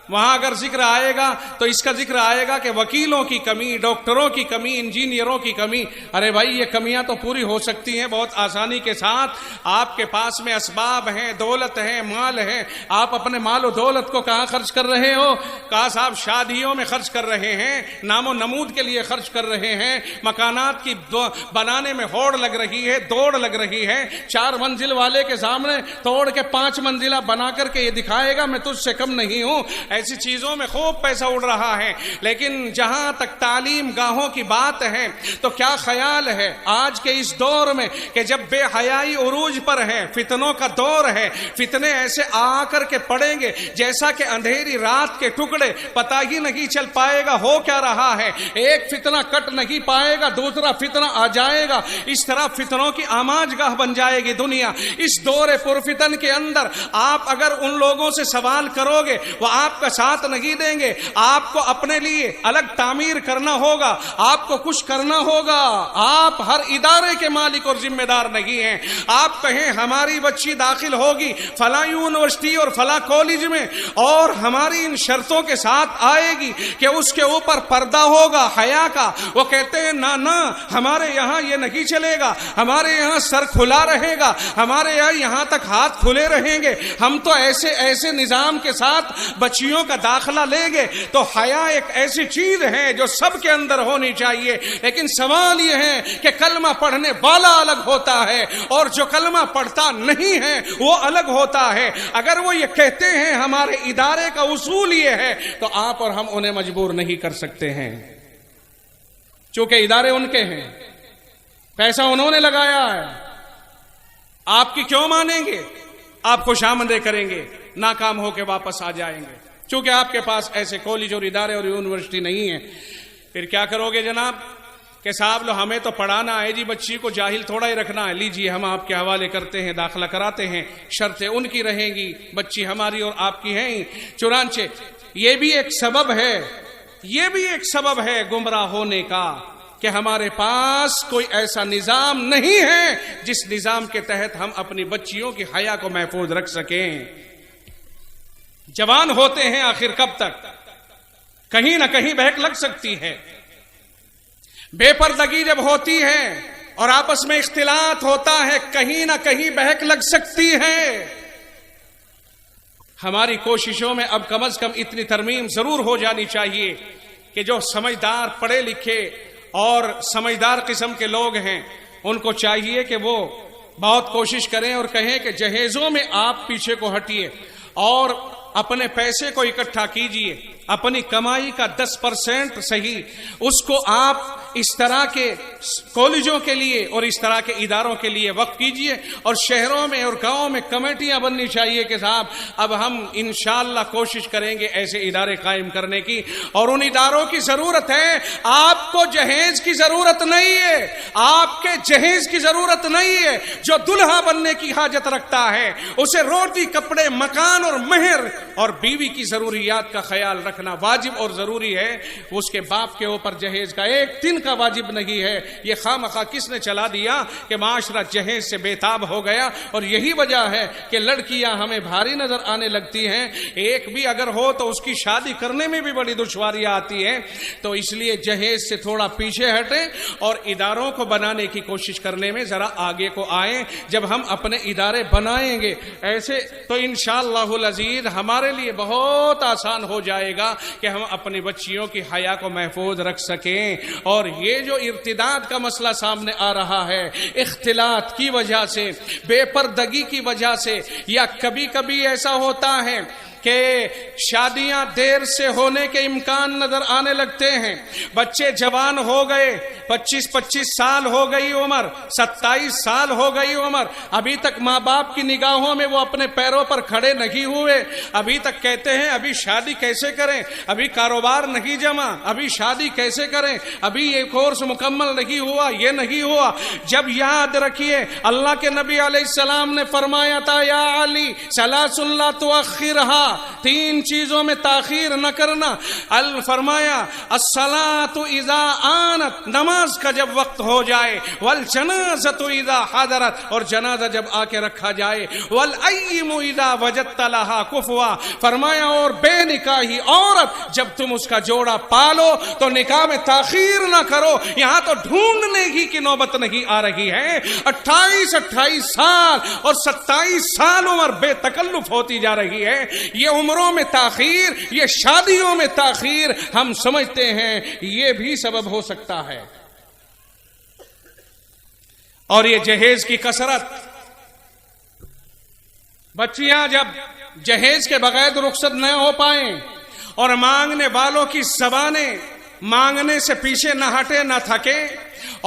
S1: وہاں اگر ذکر آئے گا تو اس کا ذکر آئے گا کہ وکیلوں کی کمی، ڈاکٹروں کی کمی، انجینئروں کی کمی. ارے بھائی، یہ کمیاں تو پوری ہو سکتی ہیں بہت آسانی کے ساتھ. آپ کے پاس میں اسباب ہیں، دولت ہے، مال ہے، آپ اپنے مال و دولت کو کہاں خرچ کر رہے ہو؟ کہا صاحب شادیوں میں خرچ کر رہے ہیں، نام و نمود کے لیے خرچ کر رہے ہیں، مکانات کی بنانے میں ہوڑ لگ رہی ہے، دوڑ لگ رہی ہے. 4 منزل والے کے سامنے توڑ کے 5 منزلہ بنا کر کے یہ دکھائے گا میں تجھ سے کم نہیں ہوں. ایسی چیزوں میں خوب پیسہ اڑ رہا ہے. لیکن جہاں تک تعلیم گاہوں کی بات ہے تو کیا خیال ہے آج کے اس دور میں کہ جب بے حیائی عروج پر ہے، فتنوں کا دور ہے، فتنے ایسے آ کر کے پڑیں گے جیسا کہ اندھیری رات کے ٹکڑے، پتہ ہی نہیں چل پائے گا ہو کیا رہا ہے. ایک فتنہ کٹ نہیں پائے گا، دوسرا فتنہ آ جائے گا. اس طرح فتنوں کی آماج گاہ بن جائے گی دنیا. اس دور پرفتن کے اندر آپ اگر ان لوگوں سے سوال کرو گے وہ آپ کا ساتھ نہیں دیں گے. آپ کو اپنے لیے الگ تعمیر کرنا ہوگا، آپ کو کچھ کرنا ہوگا. آپ ہر ادارے کے مالک اور ذمہ دار نہیں ہیں. آپ کہیں ہماری بچی داخل ہوگی فلاں یونیورسٹی اور فلاں کالج میں اور ہماری ان شرطوں کے ساتھ آئے گی کہ اس کے اوپر پردہ ہوگا حیا کا. وہ کہتے ہیں نہ ہمارے یہاں یہ نہیں چلے گا، ہمارے یہاں سر کھلا رہے گا، ہمارے یہاں تک ہاتھ کھلے رہیں گے. ہم تو ایسے نظام کے ساتھ بچیوں کا داخلہ لیں گے. تو حیا ایک ایسی چیز ہے جو سب کے اندر ہونی چاہیے. لیکن سوال یہ ہے کہ کلمہ پڑھنے والا الگ ہوتا ہے اور جو کلمہ پڑھتا نہیں ہے وہ الگ ہوتا ہے. اگر وہ یہ کہتے ہیں ہمارے ادارے کا اصول یہ ہے تو آپ اور ہم انہیں مجبور نہیں کر سکتے ہیں، چونکہ ادارے ان کے ہیں، پیسہ انہوں نے لگایا ہے. آپ کی کیوں مانیں گے؟ آپ خوش آمدید کریں گے. ناکام ہو کے واپس آ جائیں گے. چونکہ آپ کے پاس ایسے کالج اور ادارے اور یونیورسٹی نہیں ہے، پھر کیا کرو گے جناب کہ صاحب لو ہمیں تو پڑھانا ہے جی، بچی کو جاہل تھوڑا ہی رکھنا ہے، لیجیے ہم آپ کے حوالے کرتے ہیں، داخلہ کراتے ہیں، شرطیں ان کی رہیں گی، بچی ہماری اور آپ کی ہیں ہی. چنانچہ یہ بھی ایک سبب ہے گمراہ ہونے کا کہ ہمارے پاس کوئی ایسا نظام نہیں ہے جس نظام کے تحت ہم اپنی بچیوں کی حیا کو محفوظ رکھ سکیں. جوان ہوتے ہیں آخر کب تک؟ کہیں نہ کہیں بہک لگ سکتی ہے. بے پردگی جب ہوتی ہے اور آپس میں اختلاط ہوتا ہے، کہیں نہ کہیں بہک لگ سکتی ہے. ہماری کوششوں میں اب کم از کم اتنی ترمیم ضرور ہو جانی چاہیے کہ جو سمجھدار پڑھے لکھے اور سمجھدار قسم کے لوگ ہیں ان کو چاہیے کہ وہ بہت کوشش کریں اور کہیں کہ جہیزوں میں آپ پیچھے کو ہٹیے اور اپنے پیسے کو اکٹھا کیجئے، اپنی کمائی کا 10% صحیح اس کو آپ اس طرح کے کالجوں کے لیے اور اس طرح کے اداروں کے لیے وقف کیجئے. اور شہروں میں اور گاؤں میں کمیٹیاں بننی چاہیے کہ صاحب اب ہم انشاءاللہ کوشش کریں گے ایسے ادارے قائم کرنے کی. اور ان اداروں کی ضرورت ہے، آپ کو جہیز کی ضرورت نہیں ہے، آپ کے جہیز کی ضرورت نہیں ہے. جو دلہا بننے کی حاجت رکھتا ہے اسے روٹی کپڑے مکان اور مہر اور بیوی کی ضروریات کا خیال رکھنا واجب اور ضروری ہے. اس کے باپ کے اوپر جہیز کا ایک دن کا واجب نہیں ہے. یہ خواہ کس نے چلا دیا کہ معاشرہ جہیز سے بےتاب ہو گیا. اور یہی وجہ ہے کہ لڑکیاں ہمیں بھاری نظر آنے لگتی ہیں، ایک بھی اگر ہو تو اس کی شادی کرنے میں بھی بڑی دشواریاں آتی ہیں. تو اس لیے جہیز سے تھوڑا پیچھے ہٹیں اور اداروں کو بنانے کی کوشش کرنے میں ذرا آگے کو آئیں. جب ہم اپنے ادارے بنائیں گے ایسے تو انشاءاللہ العزیز ہمارے لیے بہت آسان ہو جائے گا کہ ہم اپنی بچیوں کی حیا کو محفوظ رکھ سکیں. اور یہ جو ارتداد کا مسئلہ سامنے آ رہا ہے اختلاط کی وجہ سے، بے پردگی کی وجہ سے، یا کبھی کبھی ایسا ہوتا ہے کہ شادیاں دیر سے ہونے کے امکان نظر آنے لگتے ہیں، بچے جوان ہو گئے، 25 سال ہو گئی عمر، 27 سال ہو گئی عمر، ابھی تک ماں باپ کی نگاہوں میں وہ اپنے پیروں پر کھڑے نہیں ہوئے، ابھی تک کہتے ہیں ابھی شادی کیسے کریں، ابھی کاروبار نہیں جمع، ابھی شادی کیسے کریں، ابھی یہ کورس مکمل نہیں ہوا، یہ نہیں ہوا. جب یاد رکھیے اللہ کے نبی علیہ السلام نے فرمایا تھا یا علی ثلاث لا تؤخرها، 3 چیزوں میں تاخیر نہ کرنا. فرمایا الصلاۃ اذا آنت، نماز کا جب وقت ہو جائے، والجنازۃ اذا حضرت، اور جنازہ جب آ کے رکھا جائے، والایم اذا وجدت لها کفوا، فرمایا اور بے نکاحی عورت جب تم اس کا جوڑا پالو تو نکاح میں تاخیر نہ کرو. یہاں تو ڈھونڈنے ہی کی نوبت نہیں آ رہی ہے. 28 سال اور 27 سال عمر بے تکلف ہوتی جا رہی ہے. یہ عمروں میں تاخیر، یہ شادیوں میں تاخیر ہم سمجھتے ہیں یہ بھی سبب ہو سکتا ہے. اور یہ جہیز کی کثرت، بچیاں جب جہیز کے بغیر رخصت نہ ہو پائیں اور مانگنے والوں کی زبانیں مانگنے سے پیچھے نہ ہٹے نہ تھکے،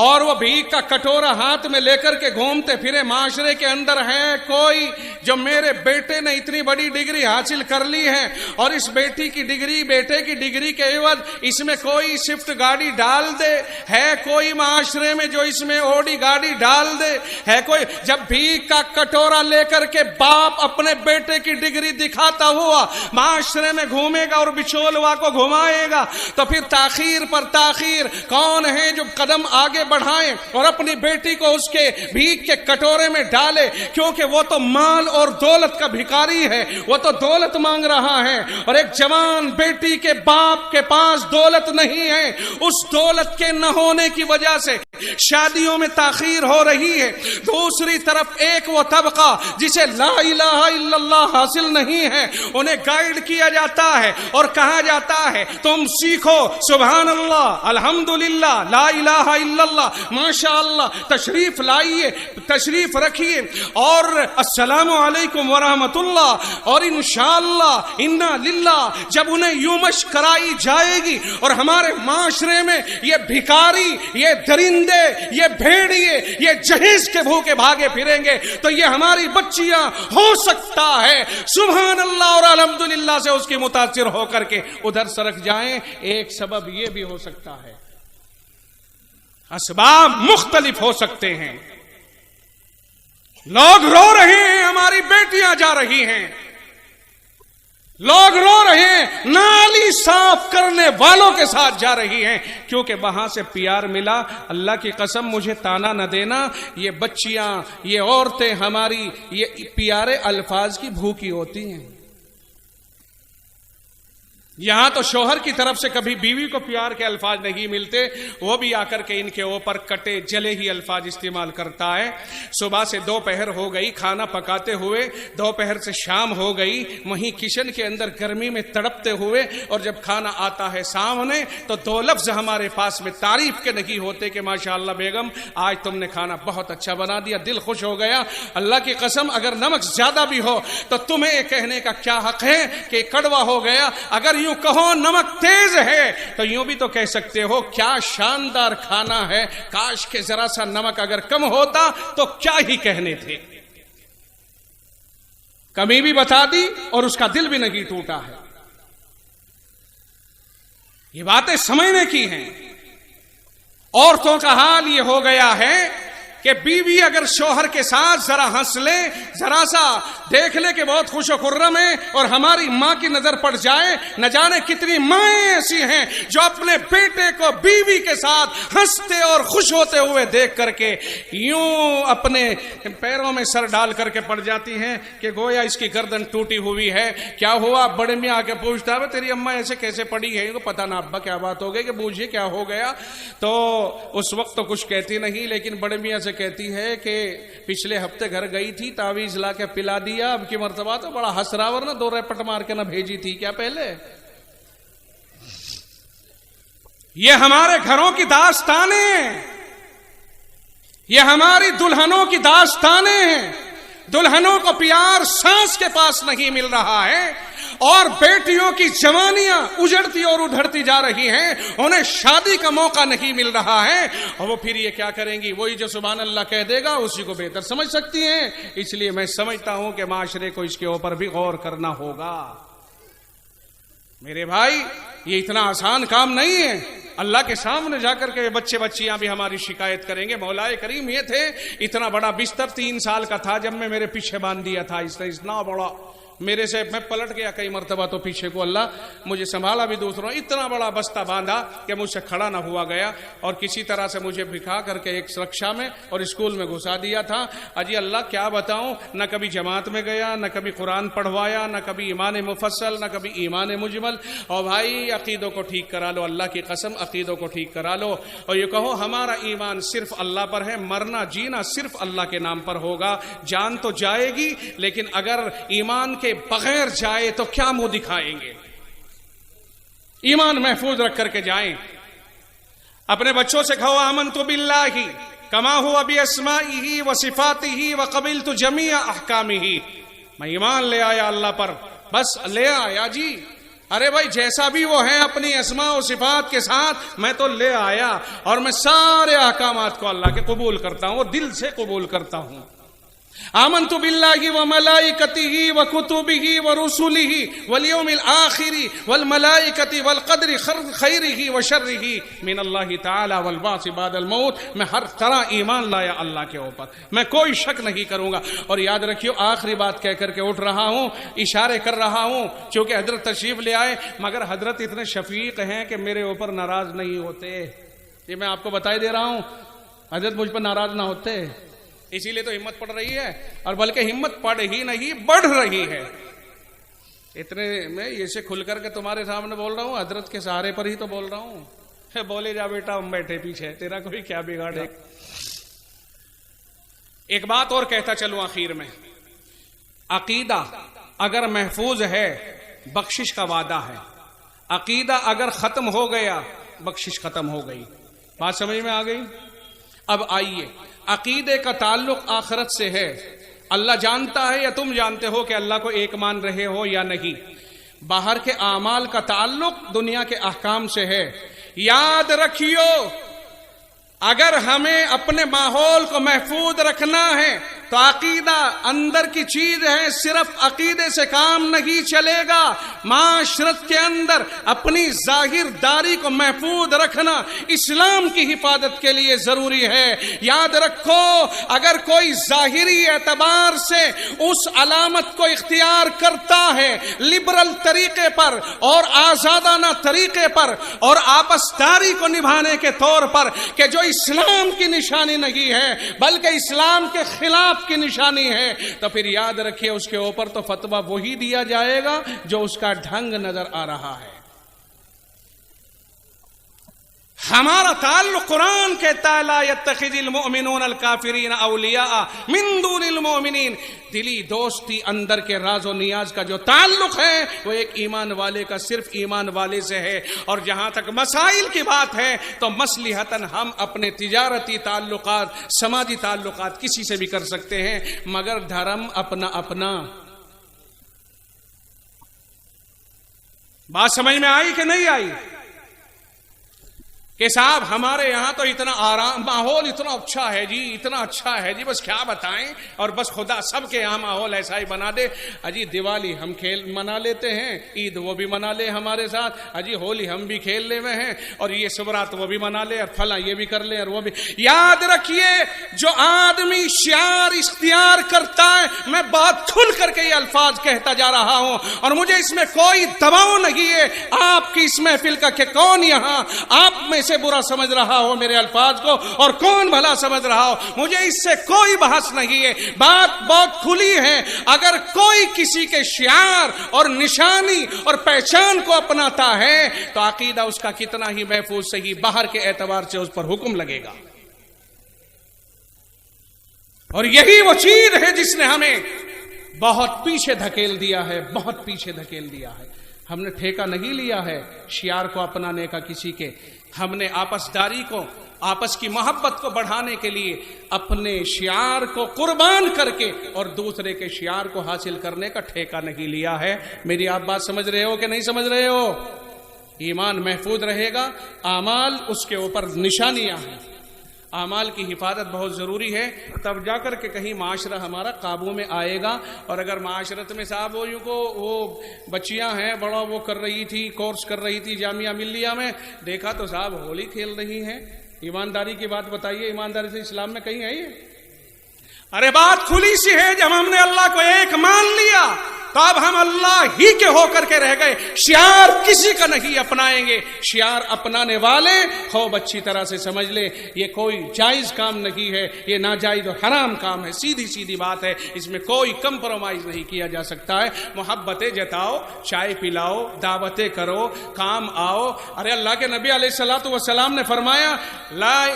S1: اور وہ بھیک کا کٹورا ہاتھ میں لے کر کے گھومتے پھرے معاشرے کے اندر ہے کوئی جو میرے بیٹے نے اتنی بڑی ڈگری حاصل کر لی ہے اور اس بیٹی کی ڈگری بیٹے کی ڈگری کے عوض اس میں کوئی سوئفٹ گاڑی ڈال دے، ہے کوئی معاشرے میں جو اس میں اوڈی گاڑی ڈال دے، ہے کوئی. جب بھیک کا کٹورا لے کر کے باپ اپنے بیٹے کی ڈگری دکھاتا ہوا معاشرے میں گھومے گا اور بچولوا کو گھمائے گا تو پھر تاخیر پر تاخیر. کون ہے جو قدم آگے بڑھائیں اور اپنی بیٹی کو اس کے بھیک کے کٹورے میں ڈالے، کیونکہ وہ تو مال اور دولت کا بھکاری ہے، وہ تو دولت مانگ رہا ہے. اور ایک جوان بیٹی کے باپ کے پاس دولت نہیں ہے، اس دولت کے نہ ہونے کی وجہ سے شادیوں میں تاخیر ہو رہی ہے. دوسری طرف ایک وہ طبقہ جسے لا الہ الا اللہ حاصل نہیں ہے، انہیں گائیڈ کیا جاتا ہے اور کہا جاتا ہے تم سیکھو سبحان اللہ الحمدللہ لا الہ الا الا اللہ، ماشاء اللہ، تشریف لائیے، تشریف رکھیے، اور السلام علیکم ورحمۃ اللہ، اور انشاءاللہ انا للہ جب انہیں یوں مشق کرائی جائے گی اور ہمارے معاشرے میں یہ بھکاری، یہ درندے، یہ بھیڑیے، یہ جہیز کے بھوکے بھاگے پھریں گے تو یہ ہماری بچیاں ہو سکتا ہے سبحان اللہ اور الحمدللہ سے اس کی متاثر ہو کر کے ادھر سرک جائیں۔ ایک سبب یہ بھی ہو سکتا ہے، اسباب مختلف ہو سکتے ہیں۔ لوگ رو رہے ہیں، ہماری بیٹیاں جا رہی ہیں، لوگ رو رہے ہیں، نالی صاف کرنے والوں کے ساتھ جا رہی ہیں کیونکہ وہاں سے پیار ملا۔ اللہ کی قسم مجھے تانا نہ دینا، یہ بچیاں، یہ عورتیں ہماری یہ پیارے الفاظ کی بھوکی ہوتی ہیں۔ یہاں تو شوہر کی طرف سے کبھی بیوی کو پیار کے الفاظ نہیں ملتے، وہ بھی آ کر کے ان کے اوپر کٹے جلے ہی الفاظ استعمال کرتا ہے۔ صبح سے دوپہر ہو گئی کھانا پکاتے ہوئے، دوپہر سے شام ہو گئی، وہیں کچن کے اندر گرمی میں تڑپتے ہوئے، اور جب کھانا آتا ہے سامنے تو دو لفظ ہمارے پاس میں تعریف کے نہیں ہوتے کہ ماشاءاللہ بیگم آج تم نے کھانا بہت اچھا بنا دیا، دل خوش ہو گیا۔ اللہ کی قسم اگر نمک زیادہ بھی ہو تو تمہیں کہنے کا کیا حق ہے کہ کڑوا ہو گیا؟ اگر یوں کہو نمک تیز ہے تو یوں بھی تو کہہ سکتے ہو کیا شاندار کھانا ہے، کاش کہ ذرا سا نمک اگر کم ہوتا تو کیا ہی کہنے تھے۔ کمی بھی بتا دی اور اس کا دل بھی نہیں ٹوٹا ہے۔ یہ باتیں سمجھنے کی ہیں۔ عورتوں کا حال یہ ہو گیا ہے کہ بیوی اگر شوہر کے ساتھ ذرا ہنس لے، ذرا سا دیکھ لے کہ بہت خوش و خرم ہے، اور ہماری ماں کی نظر پڑ جائے، نہ جانے کتنی مائیں ایسی ہیں جو اپنے بیٹے کو بیوی کے ساتھ ہنستے اور خوش ہوتے ہوئے دیکھ کر کے یوں اپنے پیروں میں سر ڈال کر کے پڑ جاتی ہیں کہ گویا اس کی گردن ٹوٹی ہوئی ہے۔ کیا ہوا؟ بڑے میاں آ کے پوچھتا ہے تیری اماں ایسے کیسے پڑی ہے؟ پتہ نہ ابا کیا بات ہو گئی، کہ بوجھے کیا ہو گیا؟ تو اس وقت تو کچھ کہتی نہیں، لیکن بڑے میاں سے کہتی ہے کہ پچھلے ہفتے گھر گئی تھی، تعویذ لا کے پلا دیا، اب کی مرتبہ تو بڑا ہنسرا، ورنہ دو ریپٹ مار کے نہ بھیجی تھی کیا پہلے؟ یہ ہمارے گھروں کی داستانیں ہیں، یہ ہماری دلہنوں کی داستانیں ہیں۔ دلہنوں کو پیار سانس کے پاس نہیں مل رہا ہے، اور بیٹیوں کی جوانیاں اجڑتی اور ادھڑتی جا رہی ہیں، انہیں شادی کا موقع نہیں مل رہا ہے، اور وہ پھر یہ کیا کریں گی؟ وہی جو سبحان اللہ کہہ دے گا اسی کو بہتر سمجھ سکتی ہیں۔ اس لیے میں سمجھتا ہوں کہ معاشرے کو اس کے اوپر بھی غور کرنا ہوگا۔ میرے بھائی یہ اتنا آسان کام نہیں ہے۔ اللہ کے سامنے جا کر کے بچے بچیاں بھی ہماری شکایت کریں گے، مولا کریم یہ تھے، اتنا بڑا بستر 3 سال کا تھا جب میں میرے پیچھے باندھ دیا تھا، اتنا بڑا میرے سے میں پلٹ گیا کئی مرتبہ تو پیچھے کو، اللہ مجھے سنبھالا بھی دوسروں، اتنا بڑا بستہ باندھا کہ مجھ سے کھڑا نہ ہوا گیا، اور کسی طرح سے مجھے بکھا کر کے ایک رکشا میں اور اسکول میں گھسا دیا تھا۔ اجی اللہ کیا بتاؤں، نہ کبھی جماعت میں گیا، نہ کبھی قرآن پڑھوایا، نہ کبھی ایمان مفصل، نہ کبھی ایمان مجمل۔ اور بھائی عقیدوں کو ٹھیک کرا لو، اللہ کی قسم عقیدوں کو ٹھیک کرا لو، اور یہ کہو ہمارا ایمان صرف اللہ پر ہے، مرنا جینا صرف اللہ کے نام پر ہوگا۔ جان تو جائے گی، لیکن اگر ایمان کے بغیر جائے تو کیا منہ دکھائیں گے؟ ایمان محفوظ رکھ کر کے جائیں۔ اپنے بچوں سے کہو آمنت باللہ کما ہوا باسمائہ وصفاتہ وقبلت جمیع احکامہ، میں ایمان لے آیا اللہ پر، بس لے آیا جی۔ ارے بھائی جیسا بھی وہ ہے اپنی اسماء و صفات کے ساتھ میں تو لے آیا، اور میں سارے احکامات کو اللہ کے قبول کرتا ہوں، دل سے قبول کرتا ہوں۔ آمنت باللہ وملائکتہ وکتبہ ورسلہ والیوم الآخر والملائکۃ والقدر خیرہ وشرہ من اللہ تعالی والبعث بعد الموت۔ میں ہر طرح ایمان لایا اللہ کے اوپر، میں کوئی شک نہیں کروں گا۔ اور یاد رکھیو آخری بات کہہ کر کے اٹھ رہا ہوں، اشارے کر رہا ہوں، چونکہ حضرت تشریف لے آئے، مگر حضرت اتنے شفیق ہیں کہ میرے اوپر ناراض نہیں ہوتے، یہ میں آپ کو بتائی دے رہا ہوں، حضرت مجھ پر ناراض نہ ہوتے، اسی لیے تو ہمت پڑ رہی ہے، اور بلکہ ہمت پڑ ہی نہیں بڑھ رہی ہے۔ اتنے میں یہ سے کھل کر کے تمہارے سامنے بول رہا ہوں، حضرت کے سہارے پر ہی تو بول رہا ہوں۔ بولے جا بیٹا ہم بیٹھے پیچھے، تیرا کوئی کیا بگاڑے۔ ایک بات اور کہتا چلوں آخر میں، عقیدہ اگر محفوظ ہے بخشش کا وعدہ ہے، عقیدہ اگر ختم ہو گیا بخشش ختم ہو گئی۔ بات سمجھ میں آ گئی؟ اب آئیے، عقیدے کا تعلق آخرت سے ہے، اللہ جانتا ہے یا تم جانتے ہو کہ اللہ کو ایک مان رہے ہو یا نہیں؟ باہر کے اعمال کا تعلق دنیا کے احکام سے ہے۔ یاد رکھیو، اگر ہمیں اپنے ماحول کو محفوظ رکھنا ہے تو عقیدہ اندر کی چیز ہے، صرف عقیدے سے کام نہیں چلے گا۔ معاشرت کے اندر اپنی ظاہر داری کو محفوظ رکھنا اسلام کی حفاظت کے لیے ضروری ہے۔ یاد رکھو، اگر کوئی ظاہری اعتبار سے اس علامت کو اختیار کرتا ہے لبرل طریقے پر اور آزادانہ طریقے پر اور آپسداری کو نبھانے کے طور پر کہ جو اسلام کی نشانی نہیں ہے بلکہ اسلام کے خلاف کی نشانی ہے، تو پھر یاد رکھیے اس کے اوپر تو فتویٰ وہی دیا جائے گا جو اس کا ڈھنگ نظر آ رہا ہے۔ ہمارا تعلق قرآن کہتا ہے لا يتخذ المؤمنون الکافرین اولیاء من دون المؤمنین، دلی دوستی اندر کے راز و نیاز کا جو تعلق ہے وہ ایک ایمان والے کا صرف ایمان والے سے ہے۔ اور جہاں تک مسائل کی بات ہے تو مصلحتاً ہم اپنے تجارتی تعلقات، سماجی تعلقات کسی سے بھی کر سکتے ہیں، مگر دھرم اپنا اپنا۔ بات سمجھ میں آئی کہ نہیں آئی؟ کہ صاحب ہمارے یہاں تو اتنا آرام، ماحول اتنا اچھا ہے جی، اتنا اچھا ہے جی، بس کیا بتائیں، اور بس خدا سب کے یہاں ماحول ایسا ہی بنا دے۔ اجی دیوالی ہم کھیل منا لیتے ہیں، عید وہ بھی منا لے ہمارے ساتھ، اجی ہولی ہم بھی کھیل لے ہوئے ہیں، اور یہ سبرات وہ بھی منا لے، اور فلاں یہ بھی کر لے، اور وہ بھی۔ یاد رکھیے، جو آدمی شعار اختیار کرتا ہے، میں بہت کھل کر کے یہ الفاظ کہتا جا رہا ہوں اور مجھے اس میں کوئی دباؤ نہیں ہے آپ کی اس محفل کا کہ کون یہاں آپ میں سے برا سمجھ رہا ہو میرے الفاظ کو اور کون بھلا سمجھ رہا ہو، مجھے اس سے کوئی بحث نہیں ہے، بات بہت کھلی ہے۔ اگر کوئی کسی کے شعار اور نشانی اور پہچان کو اپناتا ہے تو عقیدہ اس کا کتنا ہی محفوظ صحیح، باہر کے اعتبار سے اس پر حکم لگے گا۔ اور یہی وہ چیز ہے جس نے ہمیں بہت پیچھے دھکیل دیا ہے، بہت پیچھے دھکیل دیا ہے۔ ہم نے ٹھیکہ نہیں لیا ہے شعار کو اپنانے کا کسی کے، ہم نے آپسداری کو، آپس کی محبت کو بڑھانے کے لیے اپنے شعار کو قربان کر کے اور دوسرے کے شعار کو حاصل کرنے کا ٹھیکہ نہیں لیا ہے۔ میری آپ بات سمجھ رہے ہو کہ نہیں سمجھ رہے ہو؟ ایمان محفوظ رہے گا، اعمال اس کے اوپر نشانیاں ہیں، اعمال کی حفاظت بہت ضروری ہے، تب جا کر کے کہیں معاشرہ ہمارا قابو میں آئے گا۔ اور اگر معاشرت میں صاحب وہ بچیاں ہیں بڑا وہ کر رہی تھی، کورس کر رہی تھی جامعہ ملیہ میں، دیکھا تو صاحب ہولی کھیل رہی ہیں، ایمانداری کی بات بتائیے، ایمانداری سے اسلام میں کہیں ہے یہ؟ ارے بات کھلی سی ہے، جب ہم نے اللہ کو ایک مان لیا تو اب ہم اللہ ہی کے ہو کر کے رہ گئے، شعار کسی کا نہیں اپنائیں گے۔ شعار اپنانے والے خوب اچھی طرح سے سمجھ لے یہ کوئی جائز کام نہیں ہے، یہ ناجائز و حرام کام ہے، سیدھی سیدھی بات ہے، اس میں کوئی کمپرومائز نہیں کیا جا سکتا ہے۔ محبتیں جتاؤ، چائے پلاؤ، دعوتیں کرو، کام آؤ۔ ارے اللہ کے نبی علیہ الصلوۃ والسلام نے فرمایا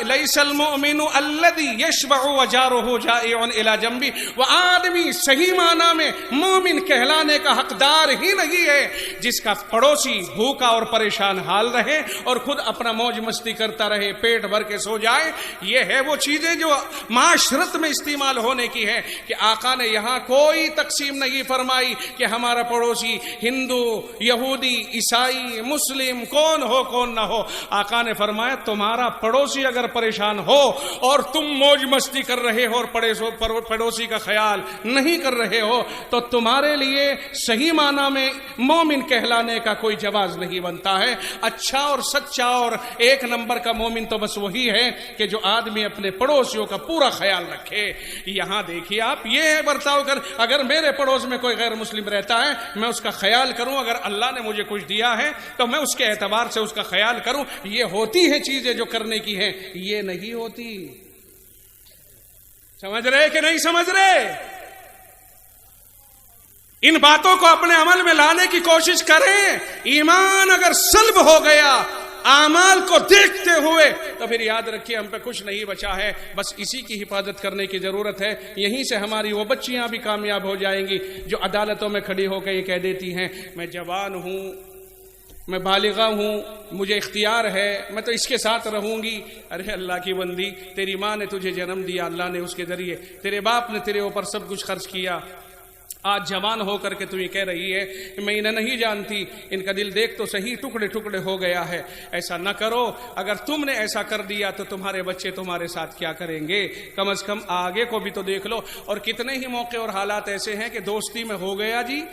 S1: لیس المؤمن الذی یشبع وجارہ جائع الی جنبہ، وہ آدمی صحیح معنی میں مومن کہلانے کا حقدار ہی نہیں ہے جس کا پڑوسی بھوکا اور پریشان حال رہے اور خود اپنا موج مستی کرتا رہے، پیٹ بھر کے سو جائے۔ یہ ہے وہ چیزیں جو معاشرت میں استعمال ہونے کی ہے کہ آقا نے یہاں کوئی تقسیم نہیں فرمائی کہ ہمارا پڑوسی ہندو، یہودی، عیسائی، مسلم کون ہو کون نہ ہو۔ آقا نے فرمایا تمہارا پڑوسی اگر پریشان ہو اور تم موج مستی کر رہے ہو اور پڑوسی کا خیال نہیں کر رہے ہو تو تمہارے لیے صحیح معنی میں مومن کہلانے کا کوئی جواز نہیں بنتا ہے۔ اچھا اور سچا اور ایک نمبر کا مومن تو بس وہی ہے کہ جو آدمی اپنے پڑوسیوں کا پورا خیال رکھے۔ یہاں دیکھیے آپ یہ برتاؤ کر، اگر میرے پڑوس میں کوئی غیر مسلم رہتا ہے میں اس کا خیال کروں، اگر اللہ نے مجھے کچھ دیا ہے تو میں اس کے اعتبار سے اس کا خیال کروں۔ یہ ہوتی ہے چیزیں جو کرنے کی ہیں، یہ نہیں ہوتی۔ سمجھ رہے کہ نہیں سمجھ رہے؟ ان باتوں کو اپنے عمل میں لانے کی کوشش کریں۔ ایمان اگر سلب ہو گیا اعمال کو دیکھتے ہوئے تو پھر یاد رکھیے ہم پہ کچھ نہیں بچا ہے، بس اسی کی حفاظت کرنے کی ضرورت ہے۔ یہیں سے ہماری وہ بچیاں بھی کامیاب ہو جائیں گی جو عدالتوں میں کھڑی ہو کے یہ کہہ دیتی ہیں میں جوان ہوں، میں بالغہ ہوں، مجھے اختیار ہے، میں تو اس کے ساتھ رہوں گی۔ ارے اللہ کی بندی، تیری ماں نے تجھے جنم دیا، اللہ نے اس کے ذریعے، تیرے باپ نے تیرے اوپر سب کچھ خرچ کیا، آج جوان ہو کر کے تو یہ کہہ رہی ہے کہ میں انہیں نہیں جانتی، ان کا دل دیکھ تو صحیح ٹکڑے ٹکڑے ہو گیا ہے۔ ایسا نہ کرو، اگر تم نے ایسا کر دیا تو تمہارے بچے تمہارے ساتھ کیا کریں گے؟ کم از کم آگے کو بھی تو دیکھ لو۔ اور کتنے ہی موقع اور حالات ایسے ہیں کہ دوستی میں ہو گیا جی،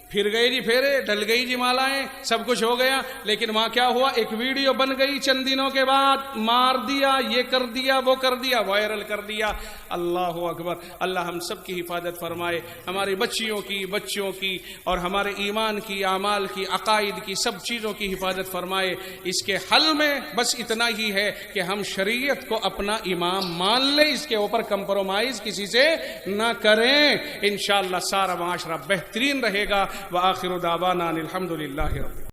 S1: پھر گئے جی پھیرے، ڈل گئی جی مالائیں، سب کچھ ہو گیا، لیکن وہاں کیا ہوا؟ ایک ویڈیو بن گئی چند دنوں کے بعد، مار دیا، یہ کر دیا، وہ کر دیا، وائرل کر دیا۔ اللہ اکبر، اللہ ہم سب کی حفاظت فرمائے، ہماری بچیوں کی، بچوں کی، اور ہمارے ایمان کی، اعمال کی، عقائد کی، سب چیزوں کی حفاظت فرمائے۔ اس کے حل میں بس اتنا ہی ہے کہ ہم شریعت کو اپنا امام مان لیں، اس کے اوپر کمپرومائز کسی سے نہ کریں، انشاءاللہ سارا معاشرہ بہترین رہے گا۔ وآخر دعوانا الحمد للہ رب